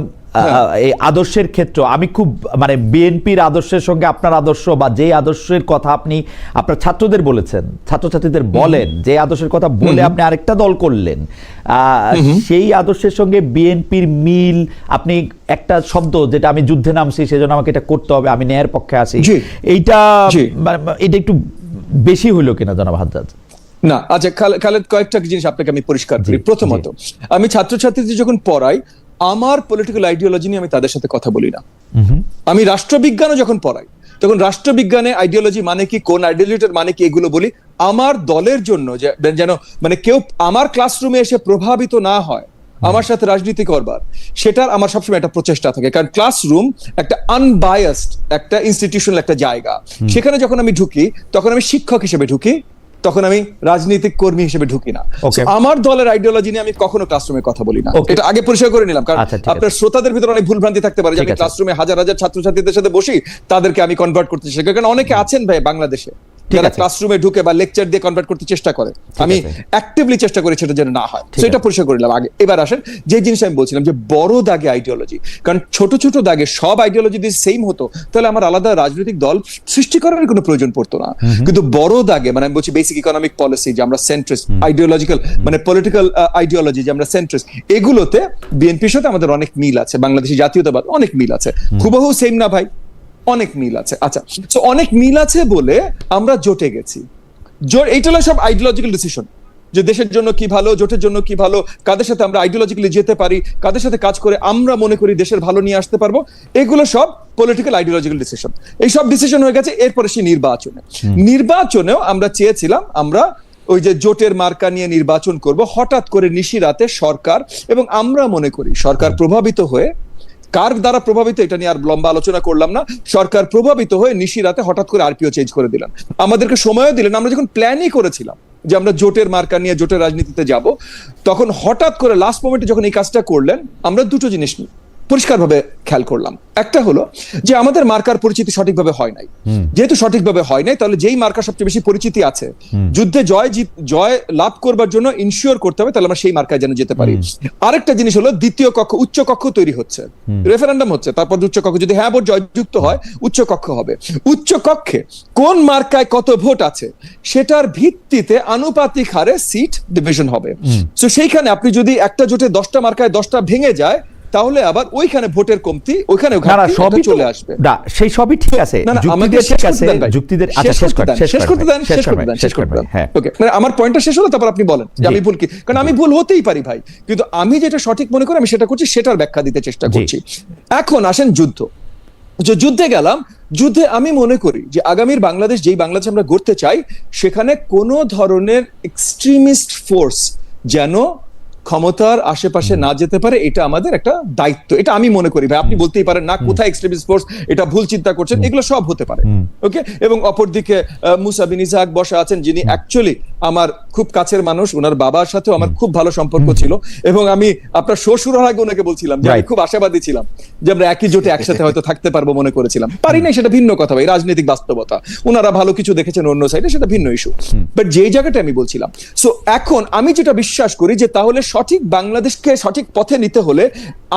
Speaker 1: এই আদর্শের ক্ষেত্র, আমি খুব মানে বিএনপির আদর্শের সঙ্গে আপনার আদর্শ বা যে আদর্শের কথা আপনি আপনার ছাত্রদের বলেছেন, ছাত্রছাত্রীদের বলেন, যে আদর্শের কথা বলে আপনি আরেকটা দল করলেন, সেই আদর্শের সঙ্গে বিএনপির মিল, আপনি একটা শব্দ যেটা আমি যুদ্ধে নামছি সেজন্য আমাকে এটা করতে হবে, আমি ন্যায়ের পক্ষে আছি, এইটা একটু বেশি হইলো কিনা জনাব হাজ্জাজ?
Speaker 4: না, আচ্ছা খালেদ, কয়েকটা জিনিস আপনাকে আমি পরিষ্কার করি। প্রথমত, আমি ছাত্রছাত্রীদের যখন পড়াই, আমার পলিটিক্যাল আইডিওলজি নিয়ে আমি তাদের সাথে কথা বলি না। আমি রাষ্ট্রবিজ্ঞানও যখন পড়াই, তখন রাষ্ট্রবিজ্ঞানে আইডিওলজি মানে কি, কোন আইডিওলজিটার মানে কি, এগুলো বলি আমার দলের জন্য, যেন মানে কেউ আমার ক্লাসরুমে এসে প্রভাবিত না হয় আমার সাথে রাজনীতি করবার, সেটার আমার সবসময় একটা প্রচেষ্টা থাকে। কারণ ক্লাসরুম একটা আনবায়াসড একটা ইনস্টিটিউশনাল একটা জায়গা। সেখানে যখন আমি ঢুকি, তখন আমি শিক্ষক হিসেবে ঢুকি, তখন আমি রাজনৈতিক কর্মী হিসেবে ঢুকি না। আমার দলের আইডিওলজি নিয়ে আমি কখনো ক্লাসরুমে কথা বলি না। এটা আগে পরিষ্কার করে নিলাম, কারণ আপনার শ্রোতাদের ভিতরে অনেক ভুলভ্রান্তি থাকতে পারে যে আমি ক্লাসরুমে হাজার হাজার ছাত্রছাত্রীদের সাথে বসি, তাদেরকে আমি কনভার্ট করতে চাই। কারণ অনেকে আছেন ভাই বাংলাদেশে যারা ক্লাসরুমে ঢুকে বা লেকচার দিয়ে কনভার্ট করতে চেষ্টা করে। আমি অ্যাক্টিভলি চেষ্টা করি সেটা যেন না হয়, সেটা পরিষ্কার করে নিলাম আগে। এবার আসেন যে জিনিস আমি বলছিলাম যে বড় দাগে আইডিওলজি, কারণ ছোট ছোট দাগে সব আইডিওলজি যদি সেম হতো তাহলে আমার আলাদা রাজনৈতিক দল সৃষ্টি করার কোনো প্রয়োজন পড়তো না। কিন্তু বড় দাগে, মানে আমি বলছি বেসিক ইকোনমিক পলিসি যে আমরা সেন্ট্রিস্ট, আইডিওলজিক্যাল মানে পলিটিক্যাল আইডিওলজি যে আমরা সেন্ট্রিস্ট, এগুলোতে বিএনপির সাথে আমাদের অনেক মিল আছে, বাংলাদেশি জাতীয়তাবাদ অনেক মিল আছে, হুবহু সেম না ভাই, অনেক মিল আছে। আচ্ছা, তো অনেক মিল আছে বলে আমরা জোটে গেছি। এইটা হলো সব আইডিওলজিক্যাল ডিসিশন, যে দেশের জন্য কি ভালো, জোটের জন্য কি ভালো, কাদের সাথে আমরা আইডিওলজিক্যালি যেতে পারি, কাদের সাথে কাজ করে আমরা মনে করি দেশের ভালো নিয়ে আসতে পারবো, এগুলো সব পলিটিক্যাল আইডিওলজিক্যাল ডিসিশন। এই সব ডিসিশন হয়ে গেছে। এরপরে সেই নির্বাচনেও আমরা চেয়েছিলাম আমরা ওই যে জোটের মার্কা নিয়ে নির্বাচন করব। হঠাৎ করে নিশিরাতে সরকার, এবং আমরা মনে করি সরকার প্রভাবিত হয়ে, কার দ্বারা প্রভাবিত এটা নিয়ে আর লম্বা আলোচনা করলাম না, সরকার প্রভাবিত হয়ে নিশিরাতে হঠাৎ করে আরপিও চেঞ্জ করে দিলেন। আমাদেরকে সময়ও দিলেন। আমরা যখন প্ল্যানই করেছিলাম যে আমরা জোটের মার্কা নিয়ে জোটের রাজনীতিতে যাব, তখন হঠাৎ করে লাস্ট মোমেন্টে যখন এই কাজটা করলেন, আমরা দুটো জিনিস পরিষ্কারভাবে খেয়াল করলাম। একটা হলো যে আমাদের মার্কার পরিচিতি সঠিকভাবে হয় নাই। যেহেতু সঠিকভাবে হয় নাই, তাহলে যেই মার্কার সবচেয়ে বেশি পরিচিতি আছে, যুদ্ধে জয় লাভ করবার জন্য ইনশিওর করতে হবে তাহলে আমরা সেই মার্কায় যেন যেতে পারি। আরেকটা জিনিস হলো দ্বিতীয় কক্ষ, উচ্চ কক্ষ তৈরি হচ্ছে, রেফারেন্ডাম হচ্ছে, তারপর উচ্চ কক্ষ, যদি হ্যাঁ ভোট জয়যুক্ত হয় উচ্চ কক্ষ হবে। উচ্চ কক্ষে কোন মার্কায় কত ভোট আছে সেটার ভিত্তিতে আনুপাতিক হারে সিট ডিভিশন হবে। তো সেইখানে আপনি যদি একটা জোটে 10টা মার্কায় 10টা ভেঙে যায়, তাহলে আবার ওইখানে ভোটের কমতি, ওইখানে চলে আসবে।
Speaker 1: না, সেই সবই ঠিক আছে, যুক্তিদের
Speaker 4: আমার পয়েন্টটা শেষ হলো, তারপর আপনি বলেন যে আমি ভুল কি, কারণ আমি ভুল হতেই পারি ভাই, কিন্তু আমি যেটা সঠিক মনে করি আমি সেটা করছি, সেটার ব্যাখ্যা দিতে চেষ্টা করছি। এখন আসেন যুদ্ধে গেলাম। যুদ্ধে আমি মনে করি যে আগামীর বাংলাদেশ, যেই বাংলাদেশ আমরা গড়তে চাই, সেখানে কোনো ধরনের এক্সট্রিমিস্ট ফোর্স যেন ক্ষমতার আশেপাশে না যেতে পারে, এটা আমাদের একটা দায়িত্ব। এটা আমি মনে করি ভাই। আপনি বলতেই পারেন না কোথায় এক্সট্রিমিস্ট ফোর্স, এটা ভুল চিন্তা করছেন, এগুলো সব হতে পারে। ওকে, এবং অপরদিকে মুসা বিন ইসহাক বসা আছেন, যিনি অ্যাকচুয়ালি আমার খুব কাছের মানুষ, ওনার বাবার সাথেও আমার খুব ভালো সম্পর্ক ছিল, এবং আমি আপনার শ্বশুর আগে ওনাকে বলছিলাম যে আমি খুব আশাবাদী ছিলাম যে আমরা একই জোটে একসাথে হয়তো থাকতে পারবো, মনে করেছিলাম। পারি না, সেটা ভিন্ন কথা ভাই, রাজনৈতিক বাস্তবতা। ওনারা ভালো কিছু দেখেছেন অন্য সাইডে, সেটা ভিন্ন ইস্যু। বাট যে জায়গাটা আমি বলছিলাম, সো এখন আমি যেটা বিশ্বাস করি যে তাহলে সঠিক বাংলাদেশকে সঠিক পথে নিতে হলে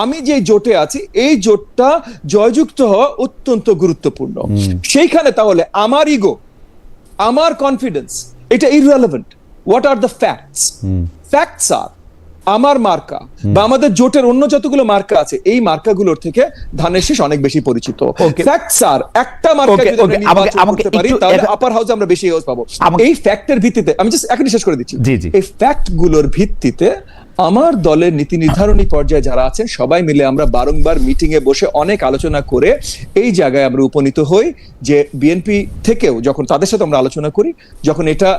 Speaker 4: আমি যে জোটে আছি, এই জোটটা জয়যুক্ত হওয়া অত্যন্ত গুরুত্বপূর্ণ। সেইখানে তাহলে আমার ইগো, আমার কনফিডেন্স, এটা irrelevant. What are the facts? Facts আর আমার মার্কা বা আমাদের জোটের অন্য যতগুলো মার্কা আছে, এই মার্কাগুলোর থেকে ধানের শীষ অনেক বেশি পরিচিত। ফ্যাক্টস আর একটা মার্কা যদি আমরা নির্বাচন করতে পারি, তাহলে আপার হাউসে আমরা বেশি হাউস পাবো। এই ফ্যাক্টের ভিত্তিতে আমি জাস্ট এখনই শেষ করে দিচ্ছি। এই ফ্যাক্ট গুলোর ভিত্তিতে আমার দলের নীতি নির্ধারণী পর্যায়ে যারা আছেন সবাই মিলে আমরা বারংবার মিটিং এ বসে অনেক আলোচনা করে এই জায়গায় আমরা উপনীত হই যে বিএনপি থেকেও যখন তাদের সাথে আমরা আলোচনা করি, যখন এটা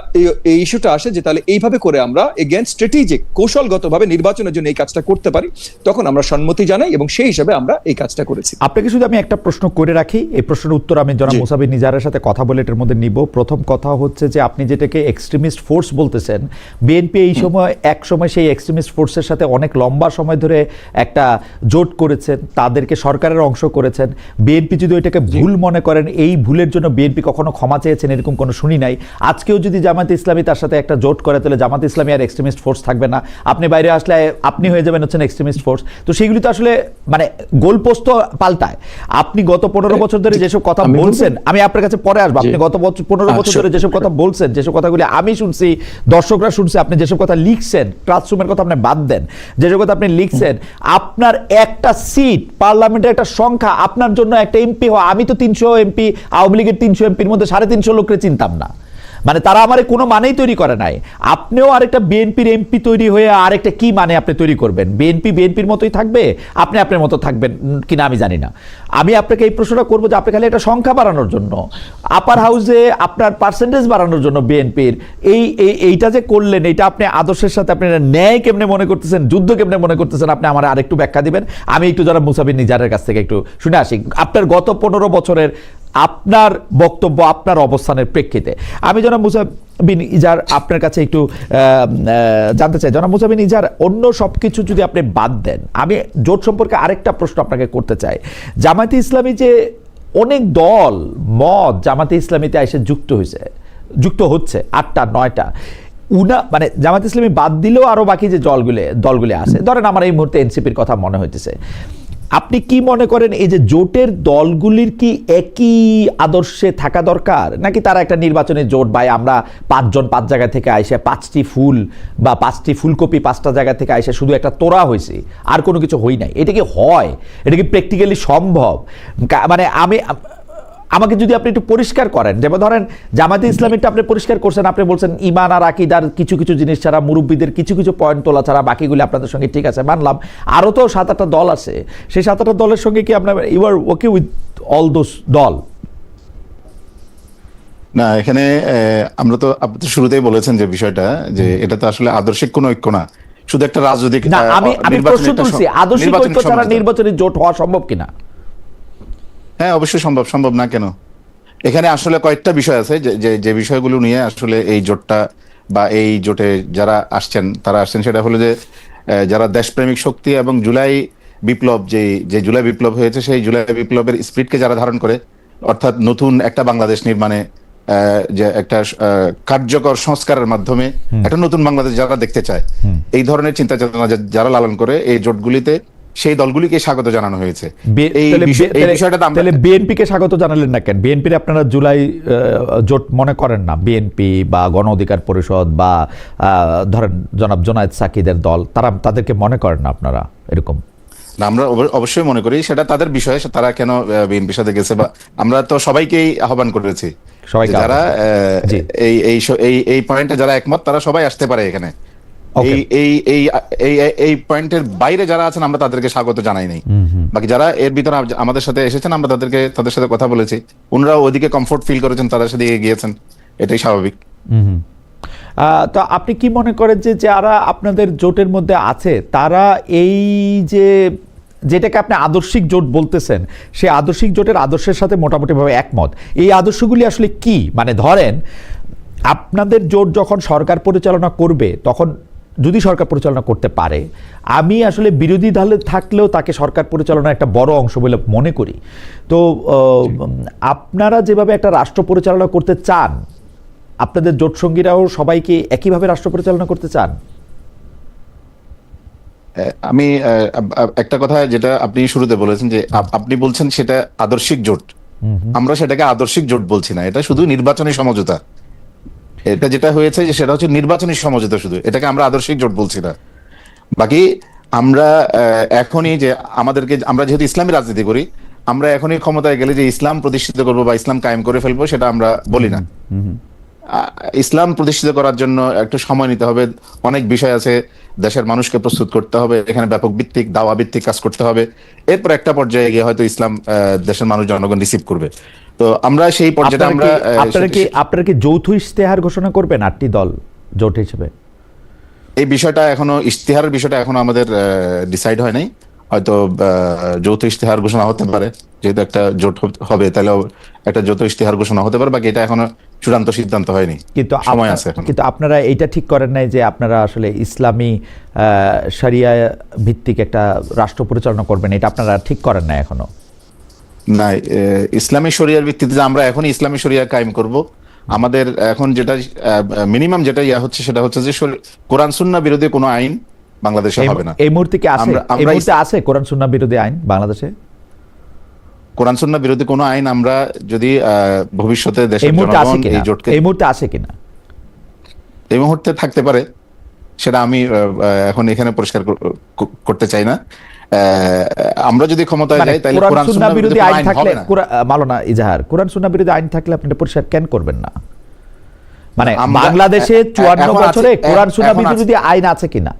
Speaker 4: এই ইস্যুটা আসে যে তাহলে এইভাবে করে আমরা এগেইন স্ট্র্যাটেজিক কৌশলগতভাবে ভাবে নির্বাচনের জন্য এই কাজটা করতে পারি, তখন আমরা সম্মতি জানাই এবং সেই হিসাবে আমরা এই কাজটা করেছি।
Speaker 1: আপনাকে শুধু আমি একটা প্রশ্ন করে রাখি, এই প্রশ্নের উত্তর আমি জনাব মুসাবি নিজারের সাথে কথা বলে এটার মধ্যে নিব। প্রথম কথা হচ্ছে যে আপনি যেটাকে এক্সট্রিমিস্ট ফোর্স বলতেছেন, বিএনপি এই সময় এক সময় সেই এক্সট্রিমিস্ট ফোর্সের সাথে অনেক লম্বা সময় ধরে একটা জোট করেছেন, তাদেরকে সরকারের অংশ করেছেন। বিএনপি যদি ওইটাকে ভুল মনে করেন, এই ভুলের জন্য বিএনপি কখনো ক্ষমা চেয়েছেন এরকম কোনো শুনি নাই। আজকেও যদি জামায়াতে ইসলামী তার সাথে একটা জোট করে, তাহলে জামায়াতে ইসলামী আর এক্সট্রিমিস্ট ফোর্স থাকবে না, আপনি বাইরে আসলে আপনি হয়ে যাবেন হচ্ছেন এক্সট্রিমিস্ট ফোর্স। তো সেগুলি তো আসলে মানে গোলপোস্ট পাল্টায়। আপনি গত 15 বছর ধরে যেসব কথা বলছেন, আমি আপনার কাছে পরে আসবো, আপনি গত 15 বছর ধরে যেসব কথা বলছেন, যেসব কথাগুলি আমি শুনছি, দর্শকরা শুনছে, আপনি যেসব কথা লিখছেন, ক্লাসরুমের কথা আপনি বাদ দেন, যেসব কথা আপনি লিখছেন, আপনার একটা সিট পার্লামেন্টের একটা সংখ্যা, আপনার জন্য একটা এমপি হওয়া, আমি তো 300 এমপি, আওয়ামী লীগের 300 এমপির মধ্যে 350 লোককে চিনতাম না, মানে তারা আমার কোনো মানেই তৈরি করে নাই। আপনিও আরেকটা বিএনপির এমপি তৈরি হয়ে আরেকটা কি মানে আপনি তৈরি করবেন? বিএনপি বিএনপির মতোই থাকবে, আপনি আপনার মতো থাকবেন কিনা আমি জানি না। আমি আপনাকে এই প্রশ্নটা করবো যে আপনি খালি একটা সংখ্যা বাড়ানোর জন্য, আপার হাউসে আপনার পার্সেন্টেজ বাড়ানোর জন্য বিএনপির এইটা যে করলেন, এইটা আপনি আদর্শের সাথে আপনি ন্যায় কেমনে মনে করতেছেন, যুদ্ধ কেমনে মনে করতেছেন, আপনি আমার আরেকটু ব্যাখ্যা দিবেন। আমি একটু যারা মুসাবির নিজারের কাছ থেকে একটু শুনে আসি আপনার গত 15 বছরের আপনার বক্তব্য, আপনার অবস্থানের প্রেক্ষিতে। আমি জনাব মুসা বিন ইজার আপনার কাছে একটু জানতে চাই, জনাব মুসা বিন ইজার, অন্য সব কিছু যদি আপনি বাদ দেন, আমি জোট সম্পর্কে আরেকটা প্রশ্ন আপনাকে করতে চাই। জামায়াতে ইসলামী যে অনেক দল মত জামায়াতে ইসলামীতে এসে যুক্ত হচ্ছে 8টা 9টা, মানে জামায়াতে ইসলামী বাদ দিলেও আরো বাকি যে দলগুলি আছে, ধরেন আমার এই মুহূর্তে এনসিপির কথা মনে হইতেছে, আপনি কি মনে করেন এই যে জোটের দলগুলির কি একই আদর্শে থাকা দরকার, নাকি তারা একটা নির্বাচনের জোট, ভাই আমরা 5 জন 5 জায়গা থেকে আইসে 5টি ফুল বা 5টি ফুলকপি 5টা জায়গা থেকে আইসে শুধু একটা তোড়া হয়েছে, আর কোনো কিছু হই নাই? এটা কি হয়? এটা কি প্র্যাকটিক্যালি সম্ভব? মানে আমাকে যদি আপনি একটু পরিষ্কার করেন, যেমন ধরেন জামায়াতে ইসলামীটা আপনি পরিষ্কার করছেন, আপনি বলছেন ইমান আর আকীদার কিছু কিছু জিনিস ছাড়া, মুরব্বীদের কিছু কিছু পয়েন্ট তোলা ছাড়া বাকিগুলি আপনাদের সঙ্গে ঠিক আছে, মানলাম। আরও তো 7-8টা দল আছে, সেই 7-8টা দলের সঙ্গে কি আপনার you are okay with all those দল?
Speaker 3: না, এখানে আমরা তো আপনি তো শুরুতেই বলেছেন যে বিষয়টা, যে এটা তো আসলে আদর্শিক কোনো ঐক্য না, শুধু একটা রাজনৈতিক।
Speaker 1: না, আমি প্রশ্ন তুলছি আদর্শিক ঐক্য ছাড়া নির্বাচনী জোট হওয়া সম্ভব কিনা?
Speaker 3: হ্যাঁ, অবশ্যই সম্ভব না কেন? এখানে আসলে কয়েকটা বিষয় আছে যে বিষয়গুলো নিয়ে আসলে এই জোটটা বা এই জোটে যারা আসছেন সেটা হলো যে যারা দেশপ্রেমিক শক্তি এবং জুলাই বিপ্লব, যে জুলাই বিপ্লব হয়েছে, সেই জুলাই বিপ্লবের স্পিরিটকে যারা ধারণ করে, অর্থাৎ নতুন একটা বাংলাদেশ নির্মাণে, যে একটা কার্যকর সংস্কারের মাধ্যমে একটা নতুন বাংলাদেশ যারা দেখতে চায়, এই ধরনের চিন্তা চেতনা যারা লালন করে, এই জোটগুলিতে সেই দলগুলিকে স্বাগত জানানো হয়েছে।
Speaker 1: তাহলে বিএনপিকে স্বাগত জানালেন না কেন? বিএনপির আপনারা জুলাই জোট মনে করেন না? বিএনপি বা গণ অধিকার পরিষদ বা ধরেন জনাব জোনায়েদ সাকিদের দল, তাদেরকে মনে করেন না আপনারা এরকম?
Speaker 3: না, আমরা অবশ্যই মনে করি সেটা তাদের বিষয়, তারা কেন বিএনপির সাথে গেছে, বা আমরা তো সবাইকেই আহ্বান করেছি, যারা এই পয়েন্টে যারা একমত তারা সবাই আসতে পারে এখানে। এই পয়েন্টের বাইরে যারা আছেন আমরা তাদেরকে স্বাগত জানাই নাই। বাকি যারা এর ভিতরে আমাদের সাথে এসেছেন, আমরা তাদের সাথে কথা বলেছি, ওনারা ওইদিকে কমফোর্ট ফিল করেছেন, তাদের সাথে গিয়েছেন, এটাই স্বাভাবিক।
Speaker 1: তো আপনি কি মনে করেন যে যারা আপনাদের জোটের মধ্যে আছে, তারা এই যেটাকে আপনি আদর্শিক জোট বলতেছেন, সেই আদর্শিক জোটের আদর্শের সাথে মোটামুটিভাবে একমত? এই আদর্শগুলি আসলে কি? মানে ধরেন আপনাদের জোট যখন সরকার পরিচালনা করবে, তখন যদি সরকার পরিচালনা করতে পারে, আমি আসলে বিরোধী দলে থাকলেও তাকে সরকার পরিচালনার একটা বড় অংশ বলে মনে করি। তো আপনারা যেভাবে একটা রাষ্ট্র পরিচালনা করতে চান, আপনাদের জোট সঙ্গীরাও সবাইকে একইভাবে রাষ্ট্র পরিচালনা করতে চান?
Speaker 3: আমি একটা কথা, যেটা আপনি শুরুতে বলেছেন যে আপনি বলছেন সেটা আদর্শিক জোট, আমরা সেটাকে আদর্শিক জোট বলছি না, এটা শুধু নির্বাচনী সমঝোতা। এটা যেটা হয়েছে যে সেটা হচ্ছে নির্বাচনী সমঝোতা, শুধু এটাকে আমরা আদর্শিক জোট বলছি না। বাকি আমরা এখনই যে আমরা যেহেতু ইসলামী রাজনীতি করি, আমরা এখনই ক্ষমতায় গেলে যে ইসলাম প্রতিষ্ঠিত করবো বা ইসলাম কায়েম করে ফেলবো, সেটা আমরা বলি না। ইসলাম প্রতিষ্ঠিত করার জন্য একটু সময় নিতে হবে, অনেক বিষয় আছে, দেশের মানুষকে প্রস্তুত করতে হবে, এখানে ব্যাপক ভিত্তিক দাওয়া ভিত্তিক কাজ করতে হবে, এরপর একটা পর্যায়ে গিয়ে হয়তো ইসলাম দেশের মানুষ জনগণ রিসিভ করবে। তো আমরা সেই পর্যায়ে
Speaker 1: আপনারা কি যৌথ ইশতেহার ঘোষণা করবেন 8টি দল জোট হিসেবে?
Speaker 3: এই বিষয়টা এখনো, ইশতেহারের বিষয়টা এখনো আমাদের ডিসাইড হয় নাই। হয়তো যৌথ ইশতেহার ঘোষণা হতে পারে, যেহেতু একটা জোট হবে, তাহলে একটা যৌথ ইশতেহার ঘোষণা হতে পারে, বাকি এটা এখনো চূড়ান্ত সিদ্ধান্ত হয়নি,
Speaker 1: কিন্তু
Speaker 3: সময় আছে এখন।
Speaker 1: কিন্তু আপনারা এটা ঠিক করেন নাই যে আপনারা আসলে ইসলামী শরিয়া ভিত্তিক একটা রাষ্ট্র পরিচালনা করবেন, এটা আপনারা ঠিক করেন না এখনো?
Speaker 3: না, ইসলামী শরিয়ার ভিত্তিতে যে আমরা এখনই ইসলামী শরিয়া কায়েম করব, আমাদের এখন যেটা মিনিমাম যেটা হচ্ছে সেটা হচ্ছে যে কোরআন সুন্নাহ বিরোধী কোনো আইন বাংলাদেশে হবে না।
Speaker 1: এই মুহূর্তে কি আছে? এই মুহূর্তে আছে কোরআন সুন্নাহ বিরোধী আইন বাংলাদেশে?
Speaker 3: কোরআন সুন্নাহ বিরোধী কোনো আইন আমরা যদি ভবিষ্যতে দেশের
Speaker 1: এই মুহূর্তে আছে
Speaker 3: জনগণ
Speaker 1: কিনা?
Speaker 3: এই জোটকে,
Speaker 1: এই মুহূর্তে আছে কিনা?
Speaker 3: এই মুহূর্তে থাকতে পারে, সেটা আমি এখন এখানে পরিষ্কার করতে চাই না। আমরা যদি ক্ষমতায় যাই তাহলে
Speaker 1: কোরআন সুন্নাহ বিরোধী আইন থাকলে, মাওলানা ইজাহার, কোরআন সুন্নাহ বিরোধী আইন থাকলে আপনি এটা পরিষ্কার কেন করবেন না? মানে বাংলাদেশে 54 বছরে কোরআন সুন্নাহ বিরোধী আইন আছে কিনা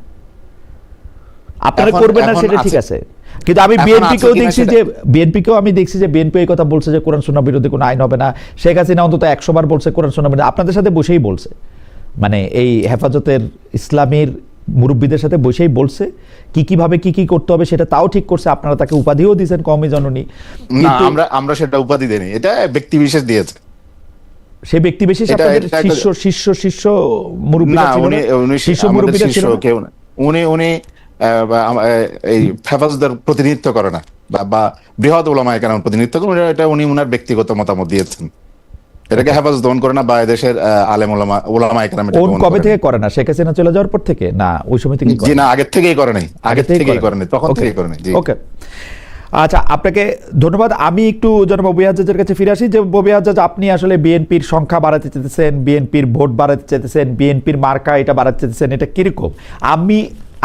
Speaker 1: আপনারা করবেন না, সেটা ঠিক আছে। কিন্তু আমি বিএনপিকেও দেখছি যে বিএনপি এই কথা বলছে যে কোরআন সুন্নাহ বিরোধী কোনো আইন হবে না। শেখ হাসিনা অন্তত 100 বার বলছে কোরআন সুন্নাহ বিরোধী, আপনাদের সাথে বসেই বলছে, মানে এই হেফাজতের ইসলামের মুরব্বীদের সাথে বসেই বলছে কিভাবে কি করতে হবে, সেটা তাও ঠিক করছে। আপনারা তাকে উপাধিও দিয়েছেন কওমি জননী।
Speaker 3: না, আমরা সেটা উপাধি দেইনি, এটা ব্যক্তি বিশেষ দিয়েছে।
Speaker 1: সেই ব্যক্তি বিশেষ আপনাদের শিষ্য মুরব্বীরা ছিল না? শিষ্য মুরব্বীরা ছিল না?
Speaker 3: উনি এই হেফাজতের প্রতিনিধিত্ব করে না, বা বৃহৎ উলামায়ে কেরামের প্রতিনিধিত্ব করেন, এটা উনি ওনার ব্যক্তিগত মতামত দিয়েছেন। এটাকে হেফাজত দমন করে না, বা এদেশের আলেম উলামায়ে কেরাম এটা দমন করে।
Speaker 1: কবে থেকে করে না? শেখ হাসিনা চলে যাওয়ার পর থেকে? না, ওই সময় থেকে?
Speaker 3: জি না, আগের থেকেই করে নাই, তখন থেকেই করে নাই। জি,
Speaker 1: ওকে, আচ্ছা, আপনাকে ধন্যবাদ। আমি একটু জনাব ববি হাজ্জাজের কাছে ফিরে আসি। যে ববি হাজ্জাজ, আপনি আসলে বিএনপির সংখ্যা বাড়াতে চাইতেছেন, বিএনপির ভোট বাড়াতে চাইতেছেন, বিএনপির মার্কা এটা বাড়াতে চাইতেছেন, এটা কিরকম? আমি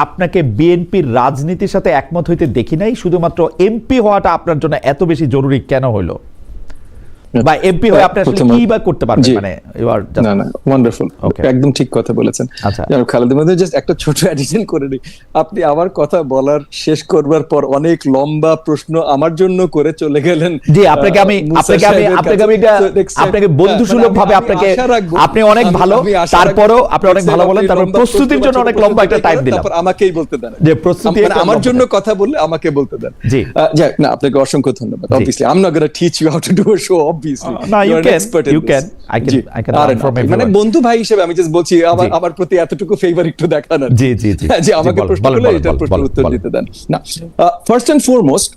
Speaker 1: আপনাকে বিএনপির রাজনীতির সাথে একমত হইতে দেখি নাই। শুধুমাত্র এমপি হওয়াটা আপনার জন্য এত বেশি জরুরি কেন হইলো, বা এমপি হয়ে আপনি আসলে কি বা করতে পারবেন? মানে
Speaker 2: না, ওয়ান্ডারফুল, একদম ঠিক কথা বলেছেন।
Speaker 1: আচ্ছা,
Speaker 2: খালেদের মধ্যে জাস্ট একটা ছোট অ্যাডিশন করে নিই। আপনি আমার কথা বলার শেষ করবার পর অনেক লম্বা প্রশ্ন আমার জন্য করে চলে গেলেন।
Speaker 1: জি, আপনাকে বন্ধুসুলভ ভাবে আপনি অনেক ভালো, তারপরও আপনি অনেক ভালো বলেন, তারপর প্রস্তুতির জন্য অনেক লম্বা একটা টাইম দিলাম।
Speaker 2: তারপর আমাকেই বলতে দেন
Speaker 1: যে প্রস্তুতি
Speaker 2: আমার জন্য কথা বললে আমাকে বলতে দেন।
Speaker 1: জি,
Speaker 2: যাক, না, আপনাকে অসংখ্য ধন্যবাদ। Obviously I'm not going to teach you how to do a show, obviously.
Speaker 1: No, you can. I can learn from everyone.
Speaker 2: মানে বন্ধু ভাই হিসেবে আমি জাস্ট বলছি আমার প্রতি এতটুকু ফেভার একটু দেখান।
Speaker 1: জি,
Speaker 2: যে আমাকে প্রশ্ন করলে এটার প্রশ্ন উত্তর দিতে দেন। না, ফার্স্ট এন্ড ফরমোস্ট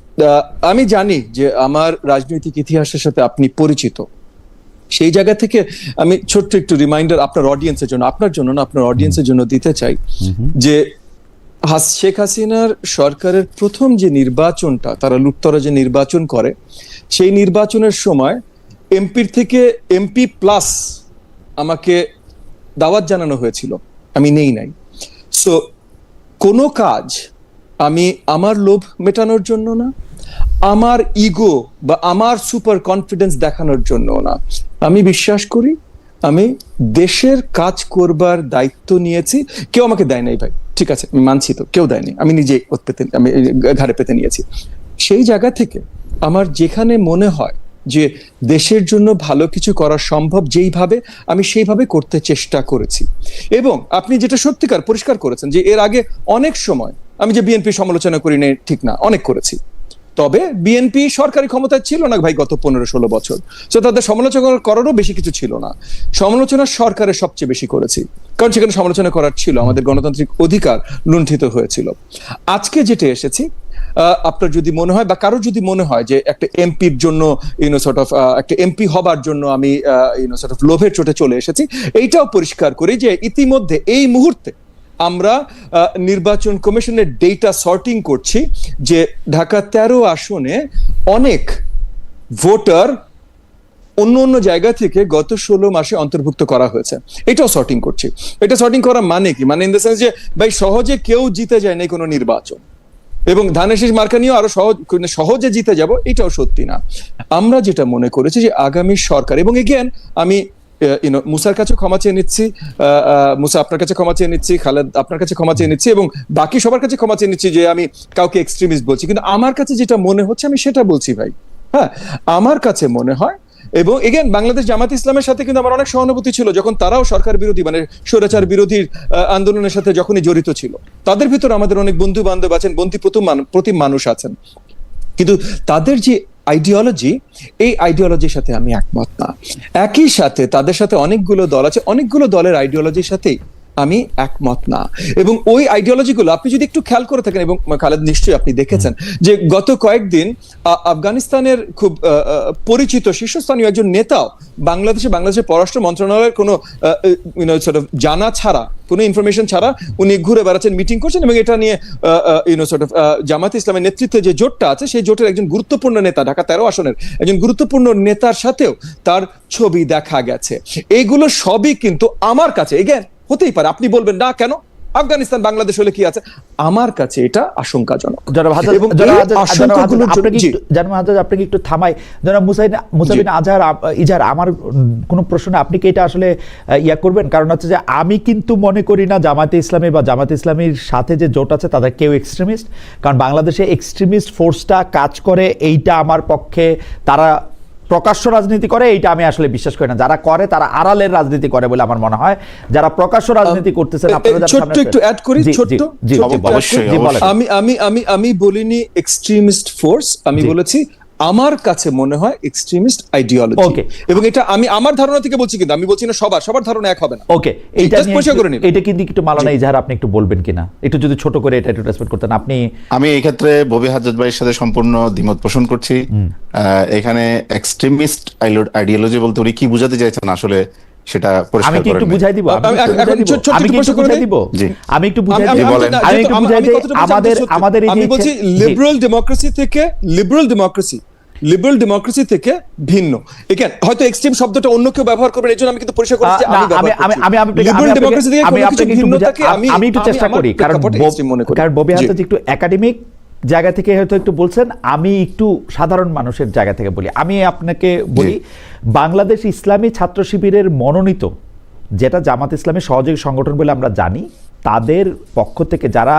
Speaker 2: আমি জানি যে আমার রাজনৈতিক ইতিহাসের সাথে আপনি পরিচিত। সেই জায়গা থেকে আমি ছোট্ট একটু রিমাইন্ডার আপনার অডিয়েন্সের জন্য, আপনার জন্য না, আপনার অডিয়েন্সের জন্য দিতে চাই যে শেখ হাসিনার সরকারের প্রথম যে নির্বাচনটা, তারা লুটতরা যে নির্বাচন করে, সেই নির্বাচনের সময় এমপির থেকে এমপি প্লাস আমাকে দাওয়াত জানানো হয়েছিল, আমি নেই নাই। সো কোনো কাজ আমি আমার লোভ মেটানোর জন্য না, আমার ইগো বা আমার সুপার কনফিডেন্স দেখানোর জন্য না। আমি বিশ্বাস করি আমি দেশের কাজ করবার দায়িত্ব নিয়েছি। কেউ আমাকে দেয় নাই ভাই, ঠিক আছে, আমি মানছি, তো কেউ দেয়নি, আমি নিজে আমি ঘাড়ে পেতে নিয়েছি। সেই জায়গা থেকে আমার যেখানে মনে হয় যে দেশের জন্য ভালো কিছু করা সম্ভব, যেইভাবে আমি সেইভাবে করতে চেষ্টা করেছি। এবং আপনি যেটা সত্যিকার পরিষ্কার করেছেন যে এর আগে অনেক সময় আমি যে বিএনপি সমালোচনা করি না, ঠিক না, অনেক করেছি। তবে বিএনপি সরকারি ক্ষমতায় ছিল না ভাই গত 15-16 বছর, তো তাদের সমালোচনা করারও বেশি কিছু ছিল না। সমালোচনা সরকারের সবচেয়ে বেশি করেছি, কারণ সেখানে সমালোচনা করার ছিল, আমাদের গণতান্ত্রিক অধিকার লুণ্ঠিত হয়েছিল। আজকে যেটা এসেছি, আপনার যদি মনে হয় বা কারো যদি মনে হয় যে একটা এমপির জন্য একটা এমপি হবার জন্য আমি লোভের চোটে চলে এসেছি, এইটাও পরিষ্কার করি যে ইতিমধ্যে এই মুহূর্তে আমরা নির্বাচন কমিশনের ডেটা সর্টিং করছি যে ঢাকা 13 আসনে অনেক ভোটার অন্য জায়গা থেকে গত 16 মাসে অন্তর্ভুক্ত করা হয়েছে, এটাও সর্টিং করছি। এটা সর্টিং করা মানে কি? মানে ইন দ্য সেন্স যে ভাই সহজে কেউ জিতে যায় না কোনো নির্বাচন, এবং ধানের শীষ মার্কা নিয়েও আরো সহজে জিতে যাব, এটাও সত্যি না। আমরা যেটা মনে করেছি যে আগামী সরকার, এবং এগেন আমি মুসার কাছে ক্ষমা চেয়ে নিচ্ছি, মুসা আপনার কাছে ক্ষমা চেয়ে নিচ্ছি, খালেদ আপনার কাছে ক্ষমা চেয়ে নিচ্ছি, এবং বাকি সবার কাছে ক্ষমা চেয়ে নিচ্ছি যে আমি কাউকে এক্সট্রিমিস্ট বলছি, কিন্তু আমার কাছে যেটা মনে হচ্ছে আমি সেটা বলছি ভাই। হ্যাঁ, আমার কাছে মনে হয়
Speaker 4: এবং এগেন বাংলাদেশ জামাত ইসলামের সাথে কিন্তু আমার অনেক সহানুভূতি ছিল যখন তারাও সরকার বিরোধী মানে স্বৈরাচার বিরোধী আন্দোলনের সাথে যখনই জড়িত ছিল। তাদের ভিতর আমাদের অনেক বন্ধু বান্ধব আছেন, প্রতিম মানুষ আছেন, কিন্তু তাদের যে আইডিওলজি, এই আইডিওলজির সাথে আমি একমত না। একই সাথে তাদের সাথে অনেকগুলো দল আছে, অনেকগুলো দলের আইডিওলজির সাথেই আমি একমত না। এবং ওই আইডিওলজি গুলো আপনি যদি একটু খেয়াল করে থাকেন, এবং খালেদ নিশ্চয়ই আপনি দেখেছেন যে গত কয়েকদিন আফগানিস্তানের খুব পরিচিত শীর্ষস্থানীয় একজন নেতাও বাংলাদেশের পররাষ্ট্র মন্ত্রণালয়ের কোনো জানা ছাড়া, কোনো ইনফরমেশন ছাড়া উনি ঘুরে বেড়াচ্ছেন, মিটিং করছেন, এবং এটা নিয়ে জামাত ইসলামের নেতৃত্বে যে জোটটা আছে সেই জোটের একজন গুরুত্বপূর্ণ নেতা, ঢাকা 13 আসনের একজন গুরুত্বপূর্ণ নেতার সাথেও তার ছবি দেখা গেছে। এইগুলো সবই কিন্তু আমার কাছে এগেন হতেই পারে, আপনি বলবেন না কেন আফগানিস্তান বাংলাদেশ হলে কি আছে, আমার কাছে এটা আশঙ্কাজনক।
Speaker 1: আপনাকে একটু থামাই, জনাব মুসাবিন ইজাহার, আমার কোন প্রশ্ন আপনি কি এটা আসলে ইয়া করবেন? কারণ হচ্ছে যে আমি কিন্তু মনে করি না জামাতে ইসলামী বা জামাতে ইসলামীর সাথে যে জোট আছে তাদের কেউ এক্সট্রিমিস্ট। কারণ বাংলাদেশে এক্সট্রিমিস্ট ফোর্সটা কাজ করে, এইটা আমার পক্ষে তারা প্রকাশ্য রাজনীতি করে এইটা আমি আসলে বিশ্বাস করি না। যারা করে তারা আড়ালের রাজনীতি করে বলে আমার মনে হয়। যারা প্রকাশ্য রাজনীতি করতেছেন,
Speaker 4: ছোট্ট একটু অ্যাড করি, আমি বলিনি এক্সট্রিমিস্ট ফোর্স, আমি বলেছি আমার কাছে মনে হয় এক্সট্রিমিস্ট আইডিওলজি, এবং এটা আমি আমার ধারণা থেকে বলছি, কিন্তু আমি বলছি না সবার ধারণা এক হবে না।
Speaker 1: ওকে, এটা কিন্তু একটু মালানা ইজাহার আপনি একটু বলবেন কিনা, একটু যদি ছোট করে এটা একটু রেসপেক্ট করতেন আপনি।
Speaker 3: আমি এই ক্ষেত্রে ববি হাজ্জাজ ভাইয়ের সাথে সম্পূর্ণ দ্বিমত পোষণ করছি। এখানে এক্সট্রিমিস্ট আইডিওলজি বলতে উনি কি বোঝাতে চাইছেন আসলে সেটা পরিষ্কার করেন।
Speaker 1: আমি একটু বুঝাই দিব, আমাদের
Speaker 4: আমি বলছি লিবারেল ডেমোক্রেসি থেকে ভিন্ন। এখানে হয়তো এক্সট্রিম শব্দটা অন্য কেউ ব্যবহার করবেন, এজন্য আমি কিন্তু পরিষ্কার করেছি লিবারেল ডেমোক্রেসি থেকে কোনো কিছু ভিন্নতাকে
Speaker 1: আমি একটু চেষ্টা করি, কারণ ববি হাজ্জাজ একটু একাডেমিক জায়গা থেকে হয়তো একটু বলছেন, আমি একটু সাধারণ মানুষের জায়গা থেকে বলি। আমি আপনাকে বলি, বাংলাদেশ ইসলামী ছাত্র শিবিরের মনোনীত, যেটা জামাত ইসলামী সহযোগী সংগঠন বলে আমরা জানি, তাদের পক্ষ থেকে যারা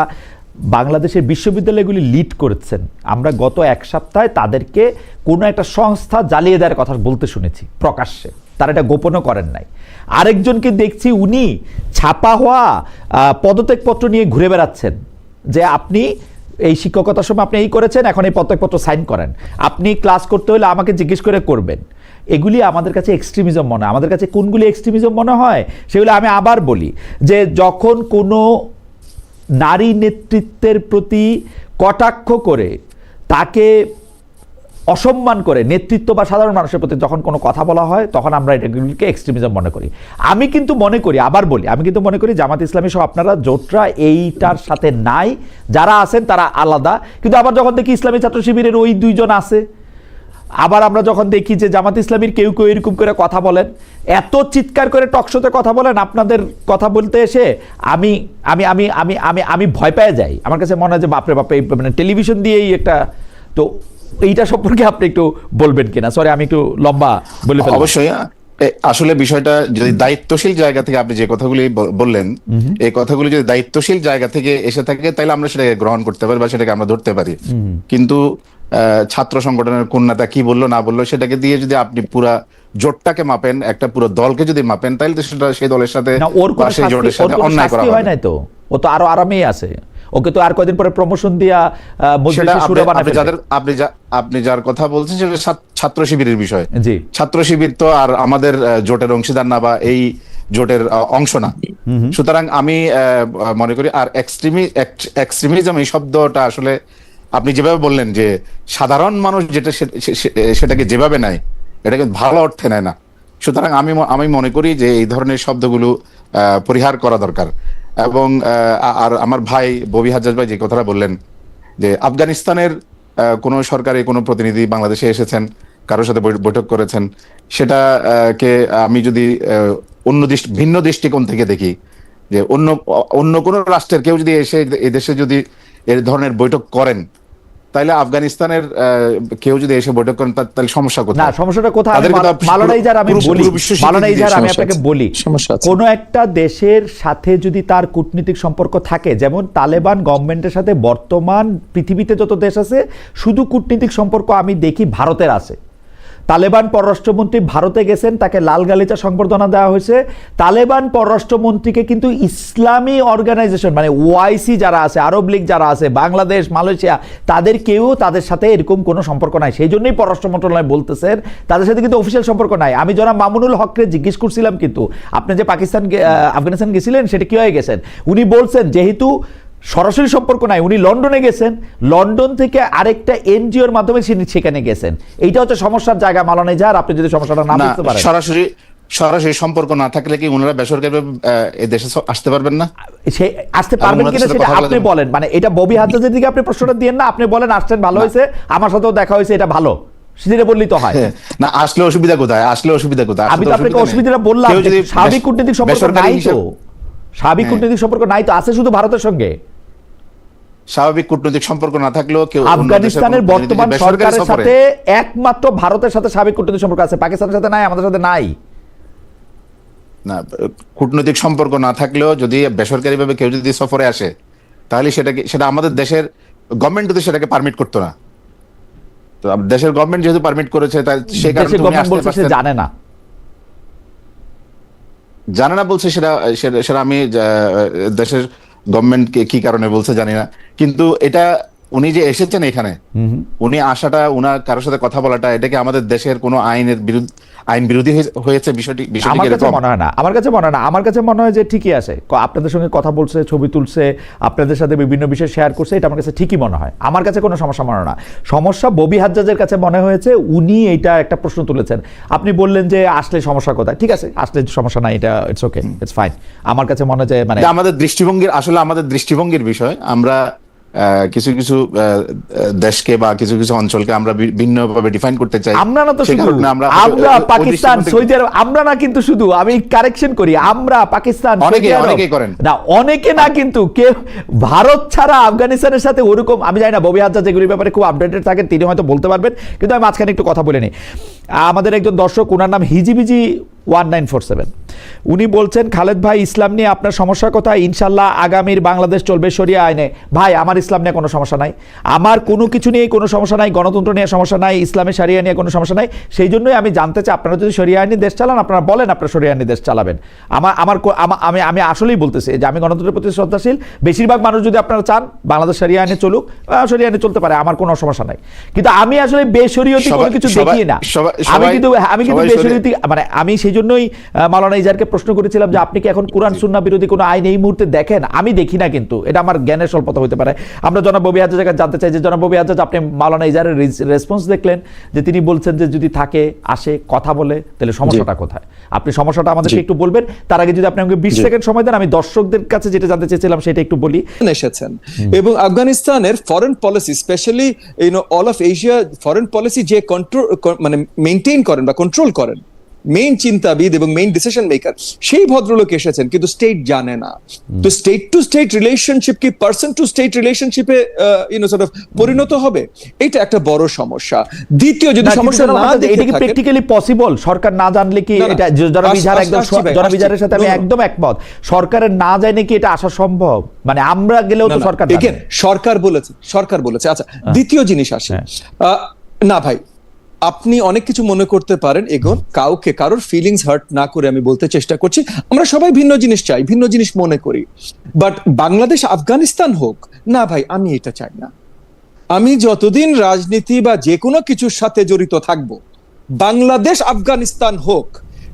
Speaker 1: বাংলাদেশের বিশ্ববিদ্যালয়গুলি লিড করেছেন, আমরা গত এক সপ্তাহে তাদেরকে কোনো একটা সংস্থা জ্বালিয়ে দেওয়ার কথা বলতে শুনেছি প্রকাশ্যে, তারা এটা গোপনও করেন নাই। আরেকজনকে দেখছি উনি ছাপা হওয়া পদত্যাগপত্র নিয়ে ঘুরে বেড়াচ্ছেন, যে আপনি এই শিক্ষকতার সময় আপনি এই করেছেন, এখন এই পদত্যাগপত্র সাইন করেন, আপনি ক্লাস করতে হলে আমাকে জিজ্ঞেস করে করবেন। এগুলি আমাদের কাছে এক্সট্রিমিজম মনে হয়। আমাদের কাছে কোনগুলি এক্সট্রিমিজম মনে হয় সেগুলো আমি আবার বলি, যে যখন কোনো নারী নেতৃত্বের প্রতি কটাক্ষ করে, তাকে অসম্মান করে, নেতৃত্ব বা সাধারণ মানুষের প্রতি যখন কোনো কথা বলা হয়, তখন আমরা এটাগুলিকে এক্সট্রিমিজম মনে করি। আমি কিন্তু মনে করি, আবার বলি, আমি কিন্তু মনে করি জামাত ইসলামী সহ আপনারা জোটরা এইটার সাথে নাই, যারা আছেন তারা আলাদা। কিন্তু আবার যখন দেখি ইসলামী ছাত্র শিবিরের ওই দুইজন আছে, আবার আমরা যখন দেখি যে জামাত ইসলামীর কেউ কেউ এরকম করে কথা বলেন, এত চিৎকার করে টকশোতে কথা বলেন, আপনাদের কথা বলতে এসে আমি আমি আমি আমি আমি আমি ভয় পেয়ে যাই। আমার কাছে মনে হয় যে বাপরে বাপরে, মানে টেলিভিশন দিয়েই একটা, তো এইটা সম্পর্কে আপনি একটু বলবেন কিনা? সরি, আমি একটু লম্বা বলে ফেললাম।
Speaker 3: অবশ্যই, আসলে বিষয়টা যদি দায়িত্বশীল জায়গা থেকে আপনি যে কথাগুলি বললেন, এই কথাগুলি যদি দায়িত্বশীল জায়গা থেকে এসে থাকে, তাহলে আমরা সেটাকে গ্রহণ করতে পারি বা সেটাকে আমরা ধরতে পারি। কিন্তু ছাত্র সংগঠনের কোন নেতা কি বললো না বললো সেটাকে দিয়ে যদি আপনি পুরা জোটটাকে মাপেন, একটা পুরো দলকে যদি মাপেন, তাহলে তো সেটা সেই দলের সাথে বা সেই জোটের সাথে অন্যায় করা হয় না।
Speaker 1: তো ও তো আরো আরামেই আছে, ওকে তো আর কয়দিন পরে প্রমোশন দিয়া
Speaker 3: আপনি যার কথা বলছেন সেটা ছাত্র শিবিরের বিষয়। ছাত্র শিবির তো আর আমাদের জোটের অংশীদার না বা এই জোটের অংশ না। সুতরাং আমি মনে করি, আর এক্সট্রিমিজম এই শব্দটা আসলে আপনি যেভাবে বললেন যে সাধারণ মানুষ যেটা সেটাকে যেভাবে নেয়, এটাকে ভালো অর্থে নেয় না। সুতরাং আমি মনে করি যে এই ধরনের শব্দগুলো পরিহার করা দরকার। এবং আর আমার ভাই ববি হাজ্জাজ ভাই যে কথাটা বললেন যে আফগানিস্তানের কোন সরকারি কোনো প্রতিনিধি বাংলাদেশে এসেছেন, কারোর সাথে বৈঠক করেছেন, সেটাকে আমি যদি ভিন্ন দৃষ্টিকোণ থেকে দেখি, যে অন্য কোন রাষ্ট্রের কেউ যদি এসে এই দেশে যদি এর ধরনের বৈঠক করেন, তাহলে আফগানিস্তানের কেউ যদি এসে বৈঠক করেন, তাহলে সমস্যা কোথায়?
Speaker 1: না, সমস্যাটা কোথায়? আমি আপনাকে বলি, কোন একটা দেশের সাথে যদি তার কূটনীতিক সম্পর্ক থাকে, যেমন তালেবান গভর্নমেন্টের সাথে বর্তমান পৃথিবীতে যত দেশ আছে, শুধু কূটনীতিক সম্পর্ক আমি দেখি ভারতের আছে। তালেবান পররাষ্ট্রমন্ত্রী ভারতে গেছেন, তাকে লাল গালিচা সংবর্ধনা দেওয়া হয়েছে। তালেবান পররাষ্ট্রমন্ত্রীকে কিন্তু ইসলামী অর্গানাইজেশন মানে ওআইসি যারা আছে, আরব লীগ যারা আছে, বাংলাদেশ, মালয়েশিয়া, তাদের কেউ তাদের সাথে এরকম কোনো সম্পর্ক নাই। সেই জন্যই পররাষ্ট্র মন্ত্রণালয় বলতেছেন তাদের সাথে কিন্তু অফিসিয়াল সম্পর্ক নাই। আমি জনাব মামুনুল হককে জিজ্ঞেস করছিলাম, কিন্তু আপনি যে আফগানিস্তান গেছিলেন সেটা কি হয়ে গেছেন, উনি বলছেন যেহেতু সরাসরি সম্পর্ক নাই, উনি লন্ডনে গেছেন, লন্ডন থেকে আরেকটা এনজিওর মাধ্যমে সেখানে গেছেন। এইটা হচ্ছে সমস্যার জায়গা মাওলানা ইজাহার, আপনি যদি সমস্যাটা না বুঝতে পারেন।
Speaker 3: সরাসরি সম্পর্ক না থাকলে কি ওনারা বেসরকারি এই দেশে আসতে পারবেন না?
Speaker 1: সে আসতে পারবেন কিনা সেটা আপনি বলেন, মানে এটা ববি হাজ্জাজের দিকে আপনি প্রশ্নটা দিয়েন না, আপনি বলেন আসছেন ভালো হয়েছে, আমার সাথেও দেখা হয়েছে, এটা ভালো, সেটা বললেই তো হয়
Speaker 3: না। আসলে অসুবিধা কোথায়?
Speaker 1: আমি তো আপনাকে অসুবিধাটা বললাম, স্বাভাবিক কূটনৈতিক সম্পর্ক নাই তো, স্বাভাবিক কূটনৈতিক সম্পর্ক নাই তো, আছে শুধু ভারতের সঙ্গে।
Speaker 3: স্বাভাবিক কূটনৈতিক সম্পর্ক না থাকলেও কেউ
Speaker 1: আফগানিস্তানের বর্তমান সরকারের সাথে একমাত্র ভারতের সাথে স্বাভাবিক কূটনৈতিক সম্পর্ক আছে, পাকিস্তানের সাথে নাই, আমাদের সাথে নাই।
Speaker 3: না, কূটনৈতিক সম্পর্ক না থাকলেও যদি বেসরকারিভাবে কেউ যদি সফরে আসে তাহলে সেটা আমাদের দেশের গভর্নমেন্ট যদি সেটাকে পারমিট করতো না। তো দেশের গভর্নমেন্ট যেহেতু পারমিট করেছে, তাই সেই কারণে
Speaker 1: গভর্নমেন্ট বলছে সে জানে না
Speaker 3: বলছে, সেটা আমি দেশের গভর্নমেন্টকে কি কারণে বলছে জানি না, কিন্তু এটা উনি যে এসেছেন এখানে, উনি আসাটা, উনার কারোর সাথে কথা বলাটা, এটা কি আমাদের দেশের কোনো আইন বিরোধী হয়েছে? বিষয়টি
Speaker 1: আমার কাছে মনে হয় না, আমার কাছে মনে হয় যে ঠিকই আছে, আপনাদের সঙ্গে কথা বলছে, ছবি তুলছে, আপনাদের সাথে বিভিন্ন বিষয় শেয়ার করছে, এটা আমার কাছে ঠিকই মনে হয়, আমার কাছে কোনো সমস্যা মনে হয় না। সমস্যা ববি হাজ্জাজের কাছে মনে হয়েছে, উনি এইটা একটা প্রশ্ন তুলেছেন। আপনি বললেন যে আসলে সমস্যা কোথায়, ঠিক আছে, আসলে সমস্যা নাই, এটা ইটস ওকে, ইটস ফাইন। আমার কাছে মনে হয় যে মানে
Speaker 3: আমাদের দৃষ্টিভঙ্গির বিষয়। আমরা কিছু কিছু দেশকে বা কিছু কিছু অঞ্চলকে আমরা ভিন্নভাবে ডিফাইন করতে চাই।
Speaker 1: আমরা না তো শুধু, আমরা পাকিস্তান, সৌদি আরব, আমরা না কিন্তু শুধু, আমি কারেকশন করি, আমরা পাকিস্তান,
Speaker 3: অনেকেই করেন
Speaker 1: না, অনেকে না, কিন্তু কেউ ভারত ছাড়া আফগানিস্তানের সাথে ওরকম, আমি জানি না ববি হাজ্জাজ এগুলির ব্যাপারে খুব আপডেটেড থাকেন, তিনি হয়তো বলতে পারবেন, কিন্তু আমি মাঝখানে একটু কথা বলে নিই। আমাদের একজন দর্শক, ওনার নাম হিজিবিজি 1947, উনি বলছেন খালেদ ভাই, ইসলাম নিয়ে আপনার সমস্যা কোথায়? ইনশাল্লাহ আগামীর বাংলাদেশ চলবে শরিয়া আইনে। ভাই, আমার ইসলাম নিয়ে কোনো সমস্যা নাই, আমার কোনো কিছু নিয়ে কোনো সমস্যা নাই, গণতন্ত্র নিয়ে সমস্যা নাই, ইসলামে শরিয়া নিয়ে কোনো সমস্যা নাই। সেই জন্যই আমি জানতে চাই, আপনারা যদি শরিয়া আইনি দেশ চালান, আপনারা বলেন আপনারা শরিয়া আইনি দেশ চালাবেন। আমি আসলেই বলতেছি যে আমি গণতন্ত্রের প্রতি শ্রদ্ধাশীল। বেশিরভাগ মানুষ যদি আপনারা চান বাংলাদেশ শরিয়া আইনে চলুক, শরিয়া আইনে চলতে পারে, আমার কোনো সমস্যা নাই। কিন্তু আমি আসলে বেশরিয়তি কোনো কিছু দেখি না। আমি কিন্তু বেশরিয়তি, মানে আমি সেই জন্যই মাওলানা ইজাহারকে প্রশ্ন করেছিলাম যে আপনি কি এখন কোরআন সুন্নাহ বিরোধী কোনো আইন এই মুহূর্তে দেখেন? আমি দেখি না, কিন্তু এটা আমার জ্ঞানের স্বল্পতা হতে পারে। আমরা জনাব ববি হাজ্জাজের কাছে জানতে চাই যে জনাব ববি হাজ্জাজ, আপনি মাওলানা ইজাহারের রেসপন্স দেখলেন যে তিনি বলছেন যে যদি থাকে, আসে, কথা বলে, তাহলে সমস্যাটা কোথায়? আপনি সমস্যাটা আমাদেরকে একটু বলবেন। তার আগে যদি আপনি আমাকে 20 সেকেন্ড সময় দেন, আমি দর্শকদের কাছে যেটা জানতে চেয়েছিলাম সেটা একটু বলি।
Speaker 4: এসেছেন এবং আফগানিস্তানের foreign policy, specially all of Asia foreign policy যে কন্ট্রোল, মানে মেইনটেইন করেন বা কন্ট্রোল করেন, মেইন চিন্তাবিদ এবং মেইন ডিসিশন মেকার, সেই ভদ্রলোক এসেছেন, কিন্তু স্টেট জানে না। তো স্টেট টু স্টেট রিলেশনশিপ কি পারসন টু স্টেট রিলেশনশিপে সর্ট অফ পরিণত হবে? এটা একটা বড় সমস্যা। দ্বিতীয়, যদি সমস্যা না দেখে
Speaker 1: এটা কি প্র্যাকটিক্যালি পসিবল? সরকার না জানলে কি এটা, জনাব ইজাহারের সাথে আমি একদম একমত, সরকারের না জানে কি এটা আসা সম্ভব? মানে আমরা গেলেও তো সরকার
Speaker 4: সরকার বলেছে। আচ্ছা, দ্বিতীয় জিনিস আসে, না ভাই, আপনি অনেক কিছু মনে করতে পারেন, এগোন, কারোর ফিলিংস হার্ট না করে আমি বলতে চেষ্টা করছি, আমরা সবাই ভিন্ন জিনিস চাই, ভিন্ন জিনিস মনে করি, বাট বাংলাদেশ আফগানিস্তান হোক না ভাই, আমি এটা চাই না। আমি যতদিন রাজনীতি বা যে কোনো কিছুর সাথে জড়িত থাকবো, বাংলাদেশ আফগানিস্তান হোক,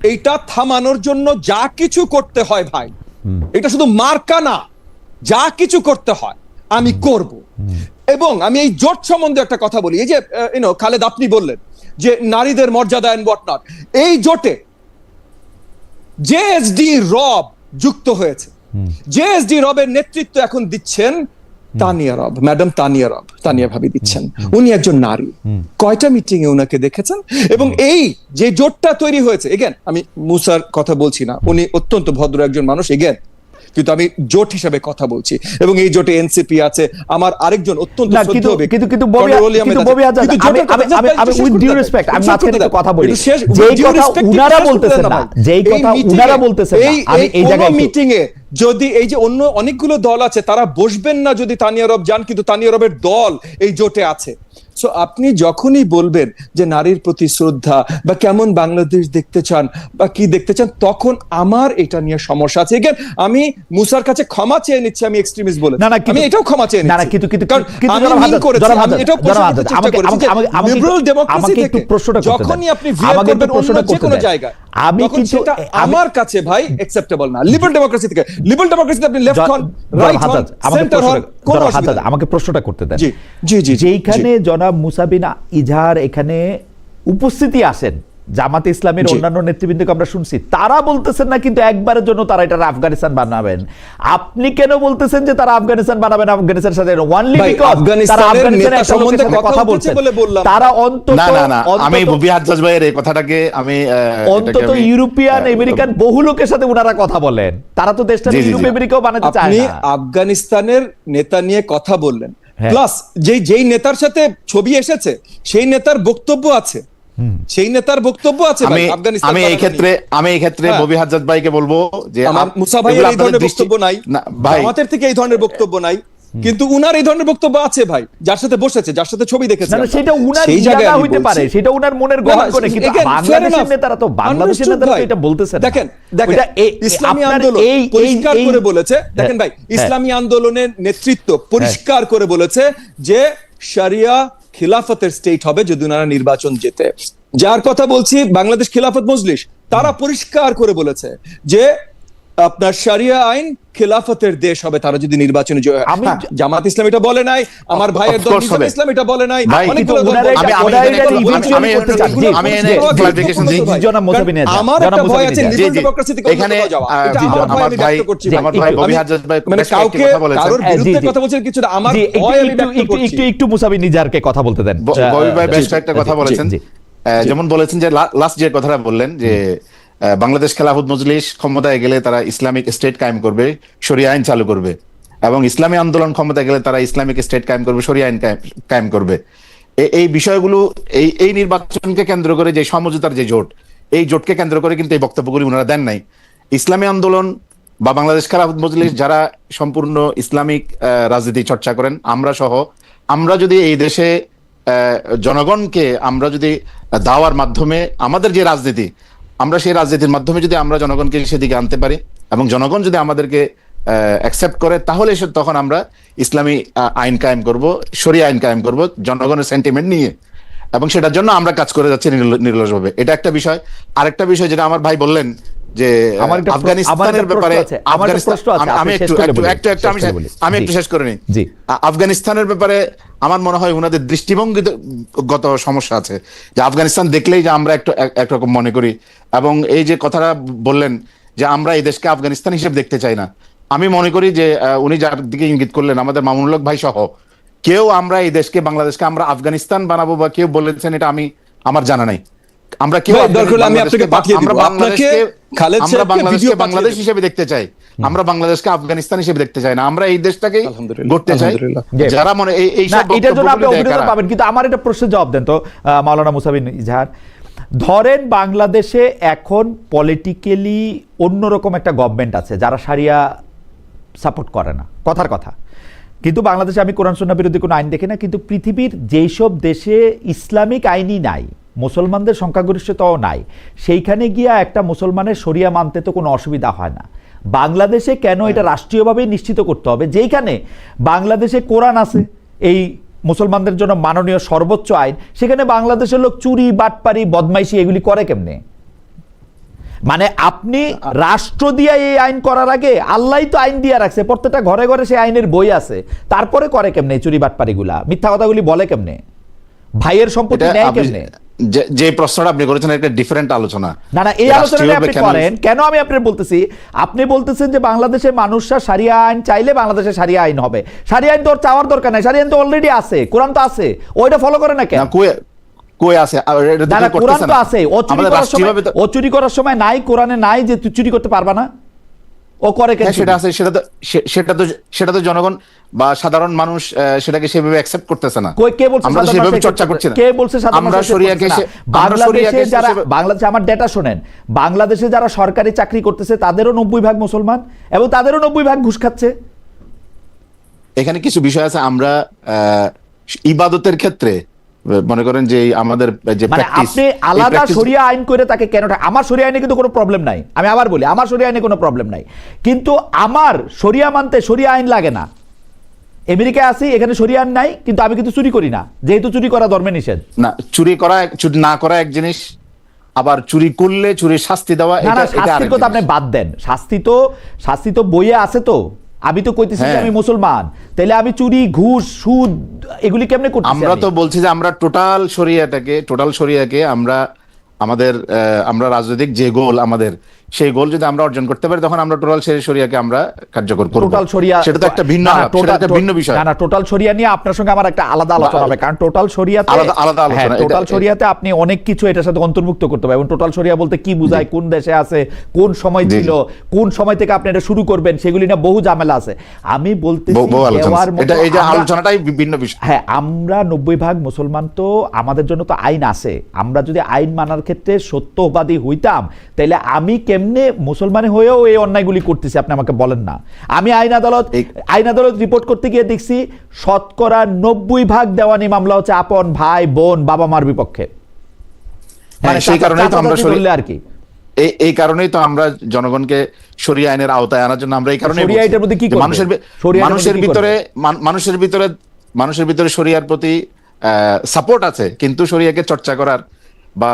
Speaker 4: এইটা থামানোর জন্য যা কিছু করতে হয় ভাই, এটা শুধু মার্কা না, যা কিছু করতে হয় আমি করব। এবং আমি এই জোট সম্বন্ধে একটা কথা বলি, এই যে খালেদ আপনি বললেন যে নারীদের মর্যাদা এন্ড হোয়াট নট, এই জোটে জেএসডি রব যুক্ত হয়েছে। জেএসডি রবের নেতৃত্ব এখন দিচ্ছেন ম্যাডাম তানিয়া ভাবি দিচ্ছেন। উনি একজন নারী। কয়টা মিটিং এ উনাকে দেখেছেন? এবং এই যে জোটটা তৈরি হয়েছে, এগেন আমি মুসার কথা বলছি না, উনি অত্যন্ত ভদ্র একজন মানুষ, এগেন, কিন্তু আমি জোট হিসেবে কথা বলছি, এবং এই জোটে এনসিপি আছে, আমার আরেকজন অত্যন্ত শ্রদ্ধেয় ব্যক্তি,
Speaker 1: কিন্তু ববি হাজ্জাজ, আমি উইথ ডিউ রেসপেক্ট, আমি মাঝখানে একটু কথা বলি, যেই কথা উনারা বলতেছেন না, আমি এই জায়গায়
Speaker 4: মিটিং এ যদি এই যে অন্য অনেকগুলো দল আছে তারা বসবেন না যদি তানিয়া রব যান, কিন্তু তানিয়া রবের দল এই জোটে আছে। সো আপনি যখনই বলবেন যে নারীর প্রতি শ্রদ্ধা বা কেমন বাংলাদেশ দেখতে চান বা কি দেখতে চান, তখন আমার এটা নিয়ে সমস্যা আছে। Again, আমি মুসার কাছে ক্ষমা চেয়ে নিচ্ছি, আমি এক্সট্রিমিস্ট বলে,
Speaker 1: না, না, কিন্তু-
Speaker 4: আমি এটাও ক্ষমা চেয়ে
Speaker 1: না, না,
Speaker 4: নিচ্ছি।
Speaker 1: কিন্তু
Speaker 4: কারণ আমি
Speaker 1: জনাব
Speaker 4: mean
Speaker 1: হাজার,
Speaker 4: করেছি,
Speaker 1: জনাব
Speaker 4: আমি
Speaker 1: হাজার,
Speaker 4: এটাও প্রশ্ন
Speaker 1: জনাব
Speaker 4: করতে
Speaker 1: হাজার,
Speaker 4: চেষ্টা করেছি যে লিবারাল ডেমোক্রেসি
Speaker 1: আমাকে একটু
Speaker 4: থেকে
Speaker 1: প্রশ্নটা করতে দেন।
Speaker 4: যখনই আপনি veer
Speaker 1: আমাকে একটু
Speaker 4: করবেন অন্য
Speaker 1: প্রশ্নটা
Speaker 4: যে
Speaker 1: করতে
Speaker 4: কোনো
Speaker 1: দেন।
Speaker 4: জায়গায়,
Speaker 1: আমি
Speaker 4: তখন
Speaker 1: কিন্তু
Speaker 4: সেটা আমার কাছে ভাই অ্যাকসেপ্টেবল না। লিবারাল ডেমোক্রেসি থেকে, লিবারাল ডেমোক্রেসিতে আপনি লেফট হন, রাইট হন, সেন্টার হন, কোন অসুবিধা নেই।
Speaker 1: আমাকে প্রশ্নটা করতে দেন।
Speaker 4: জি, জি, জি, জি,
Speaker 1: যেইখানে জনাব মুসা বিন ইজহার এখানে উপস্থিতি আসেন, জামাতে ইসলামের
Speaker 4: জি।
Speaker 1: অন্যান্য নেতৃবৃন্দকে আমরা শুনছি, তারা বলতেছেন না কিন্তু একবারের জন্য তারা এটা আফগানিস্তান বানাবেন। আপনি কেন বলতেছেন যে তারা আফগানিস্তান বানাবেন? আফগানিস্তানের সাথে ওনলি
Speaker 4: ভাই,
Speaker 1: বিকজ তারা
Speaker 4: আফগানিস্তানের
Speaker 1: আফগানিস্তানের
Speaker 4: নেতা
Speaker 1: একটা লোকের
Speaker 4: সম্বন্ধে
Speaker 1: সাথে
Speaker 4: কথা
Speaker 1: কথা
Speaker 4: বলছে
Speaker 1: বলছেন
Speaker 4: বলে বললাম।
Speaker 1: তারা অন্তত
Speaker 3: না না না, আমি
Speaker 1: অন্তত-
Speaker 3: বুবি হাজ্জাজ ভাইয়ের এই কথাটাকে আমি
Speaker 1: অন্তত ইউরোপিয়ান আমেরিকান বহু লোকের সাথে ওনারা কথা বলেন, তারা তো দেশটা
Speaker 3: জি, জি,
Speaker 1: ইউরোপ
Speaker 3: জি।
Speaker 1: আমেরিকাও বানাতে চায়
Speaker 4: আপনি
Speaker 1: না।
Speaker 4: আফগানিস্তানের নেতা নিয়ে কথা বললেন,
Speaker 1: হ্যাঁ।
Speaker 4: প্লাস যেই নেতার সাথে ছবি এসেছে সেই নেতার বক্তব্য আছে, সেই নেতার বক্তব্য আছে ভাই, আফগানিস্তান
Speaker 3: আমি এই
Speaker 4: বানানো
Speaker 3: ক্ষেত্রে
Speaker 4: নিয়ে।
Speaker 3: আমি এই ক্ষেত্রে
Speaker 4: হ্যাঁ।
Speaker 3: ববি হাজ্জাজ ভাইকে বলবো যে
Speaker 4: আমার মুসা ভাইয়ের এই ধরনের বক্তব্য নাই, আমাদের থেকে এই ধরনের বক্তব্য নাই, কিন্তু উনার এই ধরনের বক্তব্য আছে ভাই, যার সাথে বসেছে, যার সাথে ছবি দেখেছে
Speaker 1: না, না,
Speaker 4: আমরা।
Speaker 1: সেটা উনার
Speaker 4: সেই জায়গায়
Speaker 1: ইরাদা
Speaker 4: আমি
Speaker 1: হইতে
Speaker 4: বলছি।
Speaker 1: পারে, সেটা উনার মনের
Speaker 4: না,
Speaker 1: গ্রহণ
Speaker 4: না,
Speaker 1: করে, কিন্তু
Speaker 4: again, fair
Speaker 1: বাংলাদেশের
Speaker 4: enough.
Speaker 1: নেতারা তো বাংলাদেশের
Speaker 4: Understood
Speaker 1: নেতারা তো
Speaker 4: ভাই।
Speaker 1: এটা বলতেছে না।
Speaker 4: দেখেন
Speaker 1: ওইটা
Speaker 4: ইসলামী
Speaker 1: আপনার
Speaker 4: আন্দোলন পরিষ্কার
Speaker 1: এই-
Speaker 4: করে বলেছে, দেখেন ভাই,
Speaker 1: হ্যাঁ।
Speaker 4: ইসলামী আন্দোলনের নেতৃত্ব পরিষ্কার করে বলেছে যে শরিয়া খিলাফতের স্টেট হবে যদি ওনারা নির্বাচন জেতে। যার কথা বলছি বাংলাদেশ খিলাফত মজলিস, তারা পরিষ্কার করে বলেছে যে আপনার শরিয়া আইন খিলাফতের দেশ হবে তারা যদি নির্বাচনে জয় হয়।
Speaker 1: আমি-
Speaker 4: হ্যাঁ, জামাত ইসলাম এটা বলে নাই, আমার ভাইয়ের দল
Speaker 3: course
Speaker 4: নিজাম
Speaker 3: হবে।
Speaker 4: ইসলাম এটা বলে নাই,
Speaker 3: ভাই,
Speaker 4: অনেকগুলো
Speaker 1: কিন্তু
Speaker 4: দল
Speaker 1: ওনারা
Speaker 4: বলে।
Speaker 1: এটা-
Speaker 3: আমি
Speaker 1: ওনারা
Speaker 3: এখানে
Speaker 1: এটা
Speaker 3: আমি-
Speaker 1: eventually
Speaker 3: আমি
Speaker 1: করতে
Speaker 3: এখানে-
Speaker 1: চান। জি,
Speaker 3: আমি
Speaker 1: জি,
Speaker 3: এখানে
Speaker 1: জি,
Speaker 3: clarification
Speaker 1: জি,
Speaker 3: দিই।
Speaker 1: জনাব মুসাবিন আজাদ,
Speaker 4: আমার
Speaker 1: জনাব
Speaker 4: একটা ভয়
Speaker 1: মুসাবিন
Speaker 4: আছে
Speaker 1: আজাদ।
Speaker 4: লিবারাল
Speaker 3: জি, জি।
Speaker 4: ডেমোক্রেসি থেকে অন্য
Speaker 3: এখানে,
Speaker 4: কোথাও যাওয়া। এটা
Speaker 1: জি,
Speaker 4: আমার
Speaker 1: জনাব,
Speaker 4: ভয়, আমি
Speaker 3: ভাই,
Speaker 4: ব্যক্ত করছি
Speaker 1: জি,
Speaker 4: ভাই।
Speaker 3: আমার ভাই
Speaker 1: একটু-
Speaker 3: ববি
Speaker 4: আমি-
Speaker 3: হাজ্জাজ ভাই
Speaker 4: মানে
Speaker 3: বেশ কয়েকটি
Speaker 4: কাউকে
Speaker 3: কথা বলেছেন।
Speaker 4: কারোর
Speaker 1: জি,
Speaker 4: বিরুদ্ধে
Speaker 1: জি।
Speaker 4: কথা বলছেন কিছু না, আমার
Speaker 1: জি,
Speaker 4: ভয় আমি ব্যক্ত করছি।
Speaker 1: একটু মুসাবিন নিজারকে কথা বলতে দেন।
Speaker 3: ববি ভাই বেশ
Speaker 1: জি,
Speaker 3: কয়েকটা
Speaker 1: জি,
Speaker 3: কথা
Speaker 1: জি,
Speaker 3: বলেছেন,
Speaker 1: জি।
Speaker 3: যেমন বলেছেন যে লাস্ট যে কথাটা বললেন যে বাংলাদেশ খেলাফত মজলিস ক্ষমতায় গেলে তারা ইসলামিক স্টেট কায়েম করবে, শরিয়া আইন চালু করবে, এবং ইসলামী আন্দোলন ক্ষমতায় গেলে তারা ইসলামিক স্টেট কায়েম করবে, শরিয়া আইন কায়েম করবে। এই বিষয়গুলো এই নির্বাচনকে কেন্দ্র করে যে সমঝোতার যে জোট, এই জোটকে কেন্দ্র করে কিন্তু এই বক্তব্যগুলি ওনারা দেন নাই। ইসলামী আন্দোলন বা বাংলাদেশ খেলাফত মজলিস যারা সম্পূর্ণ ইসলামিক রাজনীতি চর্চা করেন, আমরা সহ, আমরা যদি এই দেশে জনগণকে আমরা যদি দাওয়ার মাধ্যমে আমাদের যে রাজনীতি, আমরা সেই রাজনীতির মাধ্যমে যদি আমরা জনগণকে সেদিকে আনতে পারি এবং জনগণ যদি আমাদেরকে অ্যাকসেপ্ট করে, তাহলে তখন আমরা ইসলামী আইন কায়েম করব, শরিয়া আইন কায়েম করব জনগণের সেন্টিমেন্ট নিয়ে, এবং সেটার জন্য আমরা কাজ করে যাচ্ছি নির্লজ্জভাবে। এটা একটা বিষয়। আরেকটা বিষয় যেটা আমার ভাই বললেন যে
Speaker 1: আমার একটা
Speaker 3: আফগানিস্তানের ব্যাপারে, আমি
Speaker 1: আমি
Speaker 3: একটু শেষ করে নিই।
Speaker 1: জি।
Speaker 3: আফগানিস্তানের ব্যাপারে আমার মনে হয় ওনাদের দৃষ্টিভঙ্গিগত সমস্যা আছে, যে আফগানিস্তান দেখলেই যে আমরা একরকম মনে করি, এবং এই যে কথাটা বললেন যে আমরা এই দেশকে আফগানিস্তান হিসেবে দেখতে চাই না, আমি মনে করি যে উনি যার দিকে ইঙ্গিত করলেন আমাদের মামুনুল হক ভাই সহ কেউ আমরা এই দেশকে বাংলাদেশকে আমরা আফগানিস্তান বানাবো বা কেউ বলেছেন এটা আমার জানা নাই। আমরা কেউ
Speaker 4: ভাই, দরকার হলে আমি আপনাকে পাঠিয়ে দিব।
Speaker 3: আমরা
Speaker 4: আপনাকে খালেদ
Speaker 3: আমরা
Speaker 4: সাহেবকে
Speaker 3: বাংলাদেশকে
Speaker 4: ভিডিও পাঠিয়ে
Speaker 3: বাংলাদেশ
Speaker 4: দিব।
Speaker 3: হিসেবে দেখতে চাই, আমরা বাংলাদেশকে আফগানিস্তান হিসেবে দেখতে চাই না, আমরা এই দেশটাকে
Speaker 4: আলহামদুলিল্লাহ,
Speaker 3: গড়তে চাই।
Speaker 4: আলহামদুলিল্লাহ।
Speaker 3: যারা মনে এই
Speaker 1: না,
Speaker 3: সব
Speaker 1: এটার জন্য আপনি
Speaker 3: বক্তব্যগুলি দেয়
Speaker 1: অভিনন্দন
Speaker 3: কারা?
Speaker 1: পাবেন, কিন্তু আমার এটা প্রশ্নের জবাব দেন তো মাওলানা মুসাবিন ইজহার। ধরেন বাংলাদেশে এখন পলিটিক্যালি অন্যরকম একটা গভর্নমেন্ট আছে যারা শারিয়া সাপোর্ট করে না, কথার কথা, কিন্তু বাংলাদেশে আমি কোরআন সুন্নাহ বিরোধী কোনো আইন দেখি না, কিন্তু পৃথিবীর যেই সব দেশে ইসলামিক আইনই নাই, মুসলমানদের সংখ্যাগরিষ্ঠতাও নাই, সেইখানে গিয়া একটা মুসলমানের শরিয়া মানতে তো কোনো অসুবিধা হয় না। বাংলাদেশে কেন এটা রাষ্ট্রীয়ভাবে নিশ্চিত করতে হবে? যেইখানে বাংলাদেশে কোরআন আছে, এই মুসলমানদের জন্য মাননীয় সর্বোচ্চ আইন, সেখানে বাংলাদেশের লোক চুরি, বাটপারি, বদমাইশি এগুলি করে কেমনে? মানে আপনি রাষ্ট্র দিয়ে এই আইন করার আগে আল্লাহই তো আইন দিয়ে রাখছে, প্রত্যেকটা ঘরে ঘরে সেই আইনের বই আছে, তারপরে করে কেমনে চুরি বাটপারিগুলা, মিথ্যা কথাগুলি বলে কেমনে, ভাইয়ের সম্পত্তি নেয় কেমনে?
Speaker 3: যে প্রশ্নটা আপনি করেছেন একটা ডিফারেন্ট আলোচনা।
Speaker 1: না না, এই আলোচনাটা আপনি করেন কেন? আমি আপনার বলতেছি, আপনি বলতেছেন যে বাংলাদেশের মানুষরা শারিয়া আইন চাইলে বাংলাদেশে শারিয়া আইন হবে। শারিয়া আইন তো ওর চাওয়ার দরকার নাই, শারিয়া আইন তো অলরেডি আছে, কোরআন তো আছে, ওইটা ফলো করে না কেন?
Speaker 3: কই আছে?
Speaker 1: না না, কোরআন তো আছে, ও চুরি করার সময় নাই, কোরআনে নাই যে তুই চুরি করতে পারবা না, ও করে কেন?
Speaker 3: সেটা আছে, সেটা তো জনগণ বা সাধারণ মানুষ সেটাকে সেভাবে অ্যাকসেপ্ট করতেছে না।
Speaker 1: কে বলছে
Speaker 3: আমরা সেভাবে চর্চা করছি না।
Speaker 1: কে বলছে
Speaker 3: আমরা শরিয়াকে
Speaker 1: বাংলাদেশে যারা, বাংলাদেশে আমার ডেটা শুনেন, বাংলাদেশে যারা সরকারি চাকরি করতেছে তাদেরও 90% মুসলমান এবং তাদেরও 90% ঘুষ খাচ্ছে।
Speaker 3: এখানে কিছু বিষয় আছে, আমরা ইবাদতের ক্ষেত্রে মনে করেন যে আমাদের যে
Speaker 1: মানে
Speaker 3: প্র্যাকটিস,
Speaker 1: আপনি আলাদা শরিয়া আইন করে তাকে কেন আমার শরিয়া আইনে কিন্তু কোনো প্রবলেম নাই, আমি আবার বলি আমার শরিয়া আইনে কোনো প্রবলেম নাই, কিন্তু আমার শরিয়া মানতে শরিয়া আইন লাগে না। আমেরিকায় আছি, এখানে শরিয়া আইন নাই, কিন্তু আমি কিন্তু চুরি করি না, যেহেতু চুরি করা ধর্মে নিষেধ।
Speaker 3: না, চুরি না করা এক জিনিস, আবার চুরি করলে চুরির শাস্তি দেওয়া,
Speaker 1: না না, শাস্তির কথা আপনি বাদ দেন, শাস্তি তো বইয়ে আছে। তো আমি তো কইতেছি যে আমি মুসলমান, তাহলে আমি চুরি, ঘুষ, সুদ এগুলি কেমনে করতেছি?
Speaker 3: আমরা তো বলছি যে আমরা টোটাল শরিয়াকে আমরা রাজনৈতিক যে গোল আমাদের, সেই গোল যদি আমরা অর্জন করতে পারি, তখন আমরা টোটাল শরিয়াকে আমরা কার্যকর করব।
Speaker 1: টোটাল শরিয়া
Speaker 3: সেটা তো একটা ভিন্ন বিষয়।
Speaker 1: না, টোটাল শরিয়া নিয়ে আপনার সঙ্গে আমার একটা আলাদা আলোচনা হবে, কারণ টোটাল শরিয়াতে
Speaker 3: আলাদা আলোচনা,
Speaker 1: টোটাল শরিয়াতে আপনি অনেক কিছু এটার সাথে অন্তর্ভুক্ত করতে পারবেন। এবং টোটাল শরিয়া বলতে কি বোঝায়, কোন দেশে আছে, কোন সময় ছিল, কোন সময় থেকে আপনি এটা শুরু করবেন, সেগুলি না বহু ঝামেলা আছে। আমি বলতেছি
Speaker 3: এই যে আলোচনাটাই ভিন্ন বিষয়।
Speaker 1: হ্যাঁ, আমরা 90% মুসলমান, তো আমাদের জন্য তো আইন আছে। আমরা যদি আইন মানার ক্ষেত্রে সত্যবাদী হইতাম, তাহলে আমি কেমনে মুসলমান হয়েও এই অন্যায়গুলি করতেছি আপনি আমাকে বলেন না। আমি আইন আদালত রিপোর্ট করতে গিয়ে দেখছি 90% দেওয়ানি মামলা হচ্ছে আপন ভাই, বোন, বাবা মার বিপক্ষে। মানে
Speaker 3: সেই কারণেই তো আমরা
Speaker 1: আর কি,
Speaker 3: এই কারণেই তো আমরা জনগণকে শরিয়া আইনের আওতায় আনার জন্য আমরা এই কারণে মানুষের ভিতরে শরিয়ার প্রতি সাপোর্ট আছে, কিন্তু শরিয়াকে চর্চা করার বা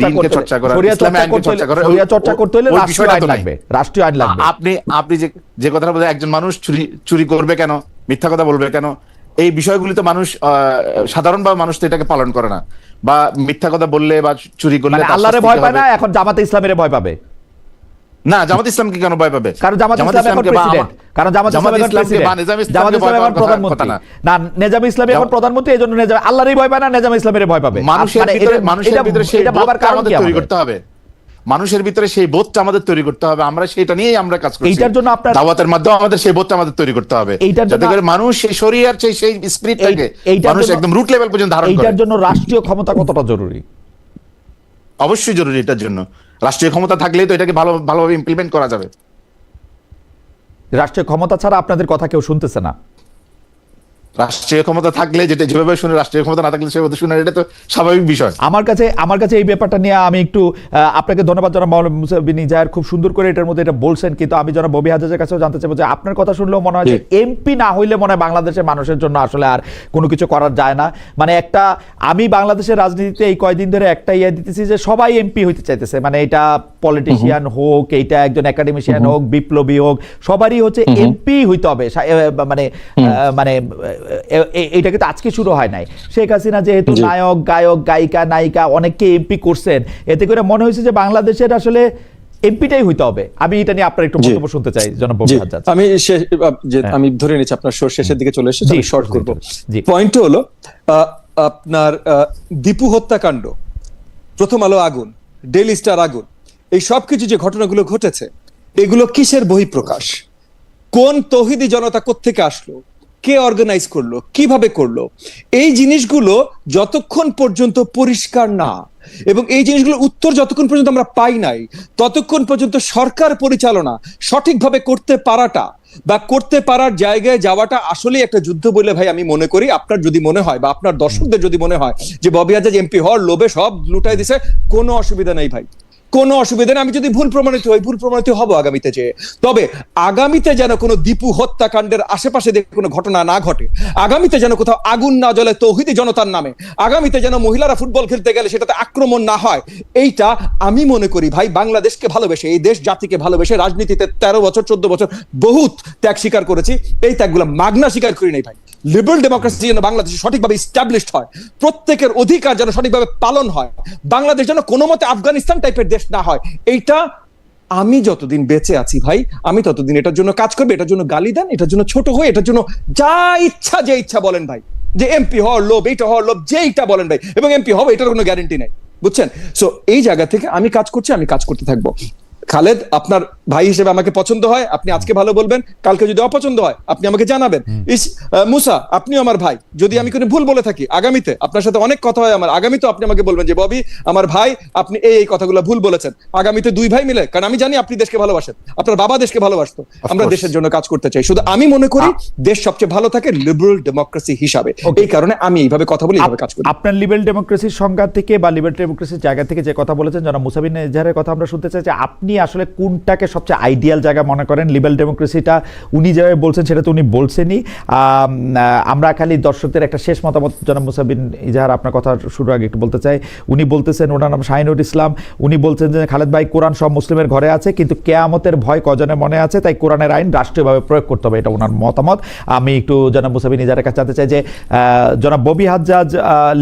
Speaker 3: দ্বীনকে চর্চা করার, ইসলামী আইনকে চর্চা করতে হলে
Speaker 1: রাষ্ট্রীয় আইন লাগবে।
Speaker 3: আপনি যে কথাটা বলছেন, একজন মানুষ চুরি করবে কেন, মিথ্যা কথা বলবে কেন, এই বিষয়গুলি তো মানুষ সাধারণভাবে মানুষ তো এটাকে পালন করে না, বা মিথ্যা কথা বললে বা চুরি করলে
Speaker 1: আল্লাহরে ভয় পায় না, এখন জামাতে ইসলামের ভয় পাবে
Speaker 3: না। জামাত ইসলামকে কেন ভয় পাবে?
Speaker 1: কারণ জামাত ইসলাম এখন প্রেসিডেন্ট, কারণ জামাত ইসলাম এখন প্রধানমন্ত্রী না, নেজাম ইসলামী এখন প্রধানমন্ত্রী, এইজন্য আল্লাহরই ভয় পায় না, নেজাম ইসলামের ভয় পাবে।
Speaker 3: মানুষের ভিতরে সেই বোধটা আমাদের তৈরি করতে হবে, মানুষের ভিতরে সেই বোধটা আমাদের তৈরি করতে হবে। আমরা সেটা নিয়েই আমরা কাজ করছি।
Speaker 1: এইটার জন্য আপনার
Speaker 3: দাওয়াতের মাধ্যমে আমাদের সেই বোধটা আমাদের তৈরি করতে হবে, যাতে করে মানুষ সেই শরিয়ার সেই স্পিরিটটাকে মানুষ একদম রুট লেভেল পর্যন্ত ধারণ করে।
Speaker 1: এইটার জন্য রাষ্ট্রীয় ক্ষমতা কতটা জরুরি?
Speaker 3: অবশ্যই জরুরি। এটার জন্য রাষ্ট্রীয় ক্ষমতা থাকলেই তো এটাকে ভালোভাবে ইমপ্লিমেন্ট করা যাবে।
Speaker 1: রাষ্ট্রীয় ক্ষমতা ছাড়া আপনাদের কথা কেউ শুনতেছে না।
Speaker 3: রাষ্ট্রীয় ক্ষমতা থাকলে যেভাবে শুনে, রাষ্ট্রীয় ক্ষমতা না থাকলে সেভাবে শুনে, এটা তো স্বাভাবিক বিষয়।
Speaker 1: আমার কাছে এই ব্যাপারটা নিয়ে আমি একটু আপনাকে ধন্যবাদ জানাব মাওলানা মুসা বিন ইজাহার, খুব সুন্দর করে এটার মধ্যে এটা বলছেন। কিন্তু আমি জনাব ববি হাজাজের কাছেও জানতে চাইবো যে আপনার কথা শুনলেও মনে হয় যে এমপি না হইলে মনে হয় বাংলাদেশের মানুষের জন্য আসলে আর কোনো কিছু করার যায় না। মানে আমি বাংলাদেশের রাজনীতিতে এই কয়দিন ধরে একটা দিতেছি যে সবাই এমপি হইতে চাইতেছে, মানে এটা পলিটিশিয়ান হোক, এইটা একজন একাডেমিশিয়ান হোক, বিপ্লবী হোক, সবারই হচ্ছে এমপি হইতে হবে। মানে এটা কিন্তু আজকে শুরু হয় নাই। শেখ হাসিনা যেহেতু নায়ক, গায়ক, গায়িকা, নায়িকা অনেককে এমপি করছেন, এতে করে মনে হয়েছে যে বাংলাদেশের আসলে এমপিটাই হইতে হবে। আমি এটা নিয়ে আপনার একটু বক্তব্য শুনতে চাই জনাব ববি হাজাজ।
Speaker 2: আমি ধরে নিচ্ছি আপনার শেষের দিকে চলে এসেছি, আমি শর্ট করব। পয়েন্ট হলো আপনার দীপু হত্যাকাণ্ড, প্রথম আলো আগুন, ডেইলি স্টার আগুন, এই সবকিছু যে ঘটনাগুলো ঘটেছে, এগুলো কিসের বহিঃপ্রকাশ? কোন তৌহিদি জনতা কোত্থেকে আসলো, কে অর্গানাইজ করলো, কিভাবে করলো, এই জিনিসগুলো যতক্ষণ পর্যন্ত পরিষ্কার না, এবং এই জিনিসগুলোর উত্তর যতক্ষণ পর্যন্ত আমরা পাই নাই, ততক্ষণ পর্যন্ত সরকার পরিচালনা সঠিকভাবে করতে পারাটা বা করতে পারার জায়গায় যাওয়াটা আসলেই একটা যুদ্ধ বলে ভাই আমি মনে করি। আপনার যদি মনে হয় বা আপনার দর্শকদের যদি মনে হয় যে ববি হাজাজ এমপি হওয়ার লোভে সব লুটাই দিছে, কোনো অসুবিধা নেই ভাই, কোনো অসুবিধা নেই। আমি যদি ভুল প্রমাণিত হব আগামীতে, তবে আগামীতে যেন কোনো দীপু হত্যাকাণ্ডের আশেপাশে কোনো ঘটনা না ঘটে, আগামীতে যেন কোথাও আগুন না জ্বলে তৌহিদি জনতার নামে, আগামীতে যেন মহিলারা ফুটবল খেলতে গেলে সেটাতে আক্রমণ না হয়, এইটা আমি মনে করি ভাই বাংলাদেশকে ভালোবেসে, এই দেশ জাতিকে ভালোবেসে, রাজনীতিতে 13 বছর 14 বছর বহুত ত্যাগ স্বীকার করেছি, এই ত্যাগগুলো মাগনা স্বীকার করি নাই ভাই। লিবারেল ডেমোক্রেসি যেন বাংলাদেশে সঠিকভাবে ইস্টাবলিশড হয়, প্রত্যেকের অধিকার যেন সঠিকভাবে পালন হয়, বাংলাদেশ যেন কোনো মতে আফগানিস্তান টাইপের দেশ না হয়, এইটা আমি যতদিন বেঁচে আছি ভাই আমি ততদিন এটার জন্য কাজ করবো। এটার জন্য গালি দেন, এটার জন্য ছোট হয়ে, এটার জন্য যা ইচ্ছা বলেন ভাই, যে এমপি হওয়ার লোভ, এইটা হওয়ার লোভ, যেইটা বলেন ভাই, এবং এমপি হবে এটার কোনো গ্যারান্টি নাই, বুঝছেন? সো এই জায়গা থেকে আমি কাজ করছি, আমি কাজ করতে থাকবো।
Speaker 4: খালেদ আপনার ভাই হিসেবে আমাকে পছন্দ হয়, আপনি আজকে ভালো বলবেন, কালকে যদি অপছন্দ হয় আপনি আমাকে জানাবেন। মুসা, আপনিও আমার ভাই, যদি আমি কোনো ভুল বলে থাকি আগামীতে, আপনার সাথে অনেক কথা হয় আমার, আগামীতে আপনি আমাকে বলবেন যে ববি আমার ভাই, আপনি এই কথাগুলো ভুল বলেছেন। আগামীতে দুই ভাই মিলে, কারণ আমি জানি আপনি দেশকে ভালোবাসেন, আপনার বাবা দেশকে ভালোবাসতো, আমরা দেশের জন্য কাজ করতে চাই। শুধু আমি মনে করি দেশ সবচেয়ে ভালো থাকে লিবারেল ডেমোক্রেসি হিসাবে, এই কারণে আমি এইভাবে কথা বলি, এইভাবে কাজ করি।
Speaker 1: আপনার লিবারেল ডেমোক্রেসির সংজ্ঞা থেকে বা লিবারেল ডেমোক্রেসির জায়গা থেকে যে কথা বলেছেন জনাব মুসা বিন ইজহারের কথা আমরা শুনতে চাই যে আপনি আসলে কোনটাকে সবচেয়ে আইডিয়াল জায়গা মনে করেন। লিবারেল ডেমোক্রেসিটা উনি যেভাবে বলছেন সেটা তো উনি বলছেনই। আমরা খালি দর্শকদের একটা শেষ মতামত জনাব মুসা বিন ইজহার আপনার কথা শুরু আগে একটু বলতে চাই। উনি বলতেছেন, ওনার নাম শাহিনুর ইসলাম, উনি বলছেন যে খালেদ ভাই কোরআন সব মুসলিমের ঘরে আছে কিন্তু কেয়ামতের ভয় কজনের মনে আছে, তাই কোরআনের আইন রাষ্ট্রীয়ভাবে প্রয়োগ করতে হবে, এটা ওনার মতামত। আমি একটু জনাব মুসা বিন ইজহারের কাছে জানতে চাই যে জনাব ববি হাজ্জাজ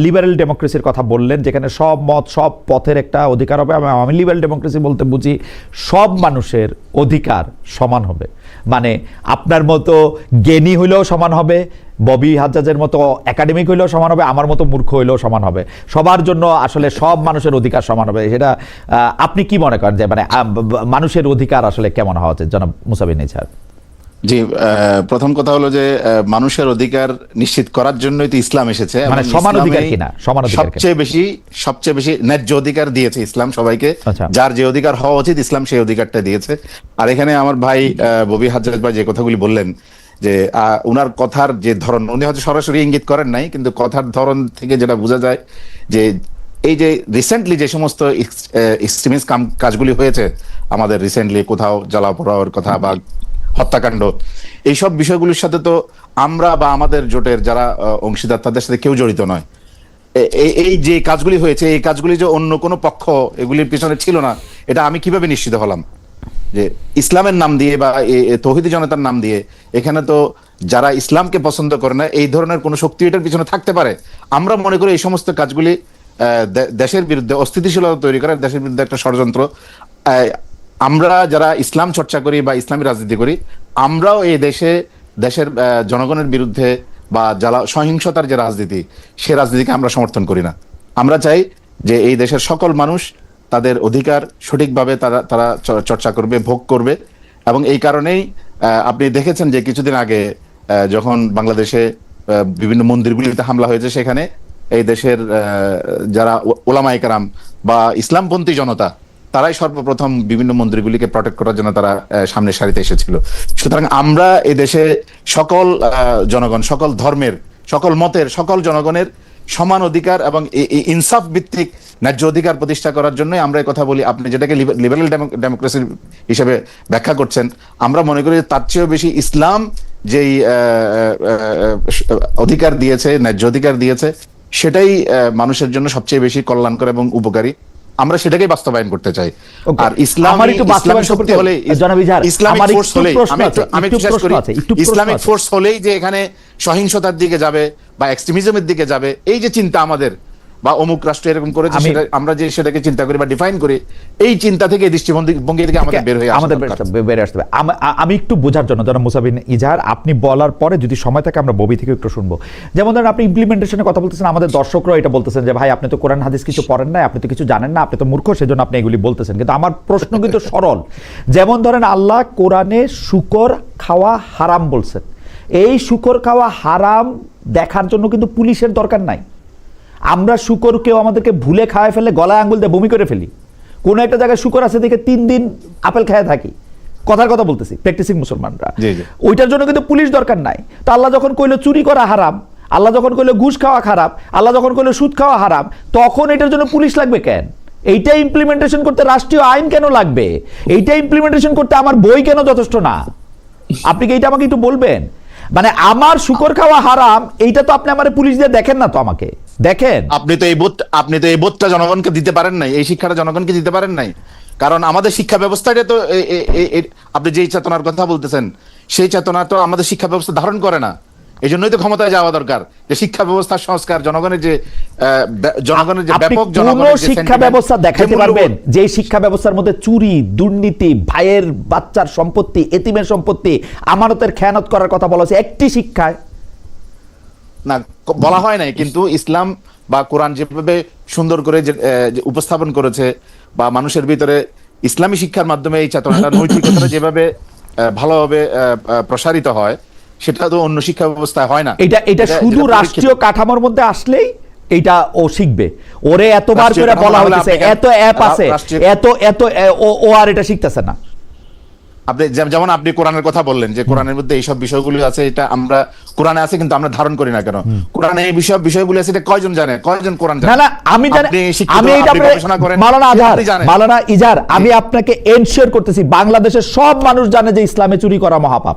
Speaker 1: লিবারেল ডেমোক্রেসির কথা বললেন, যেখানে সব মত সব পথের একটা অধিকার হবে। আমি লিবারেল ডেমোক্রেসি বলতে বুঝি সব মানুষের অধিকার সমান হবে, মানে আপনার মতো জ্ঞানী হইলেও সমান হবে, ববি হাজ্জাজের মতো একাডেমিক হইলেও সমান হবে, আমার মতো মূর্খ হইলেও সমান হবে, সবার জন্য আসলে সব মানুষের অধিকার সমান হবে। সেটা আপনি কি মনে করেন যে মানে মানুষের অধিকার আসলে কেমন হওয়া উচিত জনাব মুসা বিন ইজহার?
Speaker 3: জি, প্রথম কথা হলো যে মানুষের অধিকার নিশ্চিত করার জন্যই তো ইসলাম এসেছে,
Speaker 1: মানে সমান অধিকার কিনা, সমান অধিকার
Speaker 3: সবচেয়ে বেশি ন্যায্য অধিকার দিয়েছে ইসলাম সবাইকে।
Speaker 1: আচ্ছা।
Speaker 3: যার যে অধিকার হওয়া উচিত ইসলাম সেই অধিকারটা দিয়েছে। আর এখানে আমার ভাই ববি হাজ্জাজ ভাই যে কথাগুলি বললেন, যে উনার কথার যে ধরন, উনি হয়তো সরাসরি ইঙ্গিত করেন নাই, কিন্তু কথার ধরন থেকে যেটা বোঝা যায় যে এই যে রিসেন্টলি যে সমস্ত এক্সট্রিমিস্ট কাজগুলি হয়েছে আমাদের, রিসেন্টলি কোথাও জ্বালা পোড়াওয়ার কথা বা হত্যাকাণ্ড, এইসব বিষয়গুলির সাথে তো আমরা বা আমাদের জোটের যারা অংশীদার তাদের সাথে কেউ জড়িত নয়। এই যে কাজগুলি হয়েছে, এই কাজগুলি যে অন্য কোনো পক্ষ এগুলির পিছনে ছিল না, এটা আমি কিভাবে নিশ্চিত হলাম? যে ইসলামের নাম দিয়ে বা তৌহিদি জনতার নাম দিয়ে এখানে তো যারা ইসলামকে পছন্দ করে না এই ধরনের কোনো শক্তি এটার পিছনে থাকতে পারে। আমরা মনে করি এই সমস্ত কাজগুলি দেশের বিরুদ্ধে অস্থিতিশীলতা তৈরি করার, দেশের বিরুদ্ধে একটা ষড়যন্ত্র। আমরা যারা ইসলাম চর্চা করি বা ইসলামী রাজনীতি করি, আমরাও এই দেশের জনগণের বিরুদ্ধে বা যারা সহিংসতার যে রাজনীতি, সে রাজনীতিকে আমরা সমর্থন করি না। আমরা চাই যে এই দেশের সকল মানুষ তাদের অধিকার সঠিকভাবে তারা চর্চা করবে, ভোগ করবে। এবং এই কারণেই আপনি দেখেছেন যে কিছুদিন আগে যখন বাংলাদেশে বিভিন্ন মন্দিরগুলিতে হামলা হয়েছে, সেখানে এই দেশের যারা ওলামায়ে কেরাম বা ইসলামপন্থী জনতা, তারাই সর্বপ্রথম বিভিন্ন মন্দিরগুলিকে প্রটেক্ট করার জন্য তারা সামনের সারিতে এসেছিল। সুতরাং আমরা এই দেশে সকল জনগণ, সকল ধর্মের, সকল মতের, সকল জনগণের সমান অধিকার এবং ইনসাফ ভিত্তিক ন্যায্য অধিকার প্রতিষ্ঠা করার জন্য আমরা এই কথা বলি। আপনি যেটাকে লিবারেল ডেমোক্রেসি হিসেবে ব্যাখ্যা করছেন, আমরা মনে করি তার চেয়েও বেশি ইসলাম যেই অধিকার দিয়েছে, ন্যায্য অধিকার দিয়েছে, সেটাই মানুষের জন্য সবচেয়ে বেশি কল্যাণকর এবং উপকারী। আমরা সেটাকেই বাস্তবায়ন করতে চাই। আর ইসলামিক ফোর্স হলেই যে এখানে সহিংসতার দিকে যাবে বা এক্সট্রিমিজমের দিকে যাবে, এই যে চিন্তা আমাদের, বা অমুক রাষ্ট্র এরকম করেছে, আমরা যে সেটাকে চিন্তা করি বা ডিফাইন করি, এই চিন্তা থেকে, দৃষ্টিভঙ্গি থেকে আমাদের বের হয়ে
Speaker 1: আসতে হবে। আমি একটু বোঝার জন্য জনাব মুসা বিন ইজহার, আপনি বলার পরে যদি সময় থাকে আমরা ববি থেকে একটু শুনবো। যেমন ধরেন আপনি ইমপ্লিমেন্টেশনের কথা বলতেছেন, আমাদের দর্শকরাও এটা বলতেছেন যে ভাই আপনি তো কোরআন হাদিস কিছু পড়েন না, আপনি তো কিছু জানেন না, আপনি তো মূর্খ, সেজন্য আপনি এগুলি বলতেছেন। কিন্তু আমার প্রশ্ন কিন্তু সরল। যেমন ধরেন আল্লাহ কোরআনে শুকর খাওয়া হারাম বলছেন, এই শুকর খাওয়া হারাম দেখার জন্য কিন্তু পুলিশের দরকার নাই। আমরা শুকর কেউ আমাদেরকে ভুলে খাওয়ায় ফেলে, গলায় আঙ্গুল দিয়ে বমি করে ফেলি, কোনো একটা জায়গায় শুকর আছে দেখে 3 দিন আপেল খায় থাকি, কথার কথা বলতেছি, প্র্যাকটিসিং মুসলমানরা। ওইটার জন্য কিন্তু পুলিশ দরকার নাই। তো আল্লাহ যখন কইলো চুরি করা হারাম, আল্লাহ যখন কইলো ঘুষ খাওয়া খারাপ, আল্লাহ যখন কইলো সুদ খাওয়া হারাম, তখন এটার জন্য পুলিশ লাগবে কেন? এইটা ইমপ্লিমেন্টেশন করতে রাষ্ট্রীয় আইন কেন লাগবে? এইটা ইমপ্লিমেন্টেশন করতে আমার বই কেন যথেষ্ট না? আপনি কি এইটা আমাকে একটু বলবেন? মানে আমার শুকর খাওয়া হারাম, এইটা তো আপনি আমার পুলিশ দিয়ে দেখেন না, তো আমাকে দেখেন।
Speaker 3: আপনি তো এই বোধটা জনগণকে দিতে পারেন নাই, এই শিক্ষাটা জনগণকে দিতে পারেন নাই। কারণ আমাদের শিক্ষা ব্যবস্থাটা তো, আপনি যেই চেতনার কথা বলতেছেন, সেই চেতনা তো আমাদের শিক্ষা ব্যবস্থা ধারণ করে না। এই জন্যই তো ক্ষমতায় যাওয়া দরকার, যে শিক্ষা ব্যবস্থার সংস্কার, জনগণের যে ব্যাপক
Speaker 1: শিক্ষা ব্যবস্থা দেখাতে পারবেন যে শিক্ষা ব্যবস্থার মধ্যে চুরি, দুর্নীতি, ভাইয়ের বাচ্চার সম্পত্তি, এতিমের সম্পত্তি, আমানতের খেয়ানত করার কথা বলা হয়েছে একটি শিক্ষায়?
Speaker 3: না, বলা হয় নাই, কিন্তু ইসলাম বা কোরআন যেভাবে সুন্দর করে উপস্থাপন করেছে বা মানুষের ভিতরে ইসলামী শিক্ষার মাধ্যমে এই চেতনাটা নৈতিকতাটা যেভাবে ভালোভাবে প্রসারিত হয়, সেটা তো অন্য শিক্ষা ব্যবস্থায় হয় না।
Speaker 1: এটা শুধু রাষ্ট্রীয় কাঠামোর মধ্যে আসলেই এটা ও শিখবে। ওরে এতবার করে বলা হয়েছে, এত অ্যাপ আছে, এত ও আর এটা শিখতেছে না।
Speaker 3: আপনি যেমন আপনি কোরআনের কথা বললেন যে কোরআনের মধ্যে এইসব বিষয়গুলো আছে, এটা আমরা কোরআনে আছে কিন্তু আমরা ধারণ করি না কেন? কোরআনে এই বিষয়গুলো আছে, এটা কয়জন জানে? কয়জন কোরআন জানে?
Speaker 1: না আমি জানি, আমি এটা মাওলানা ইজার, আমি আপনাকে এনশিওর করতেছি বাংলাদেশের সব মানুষ জানে যে ইসলামে চুরি করা মহাপাপ।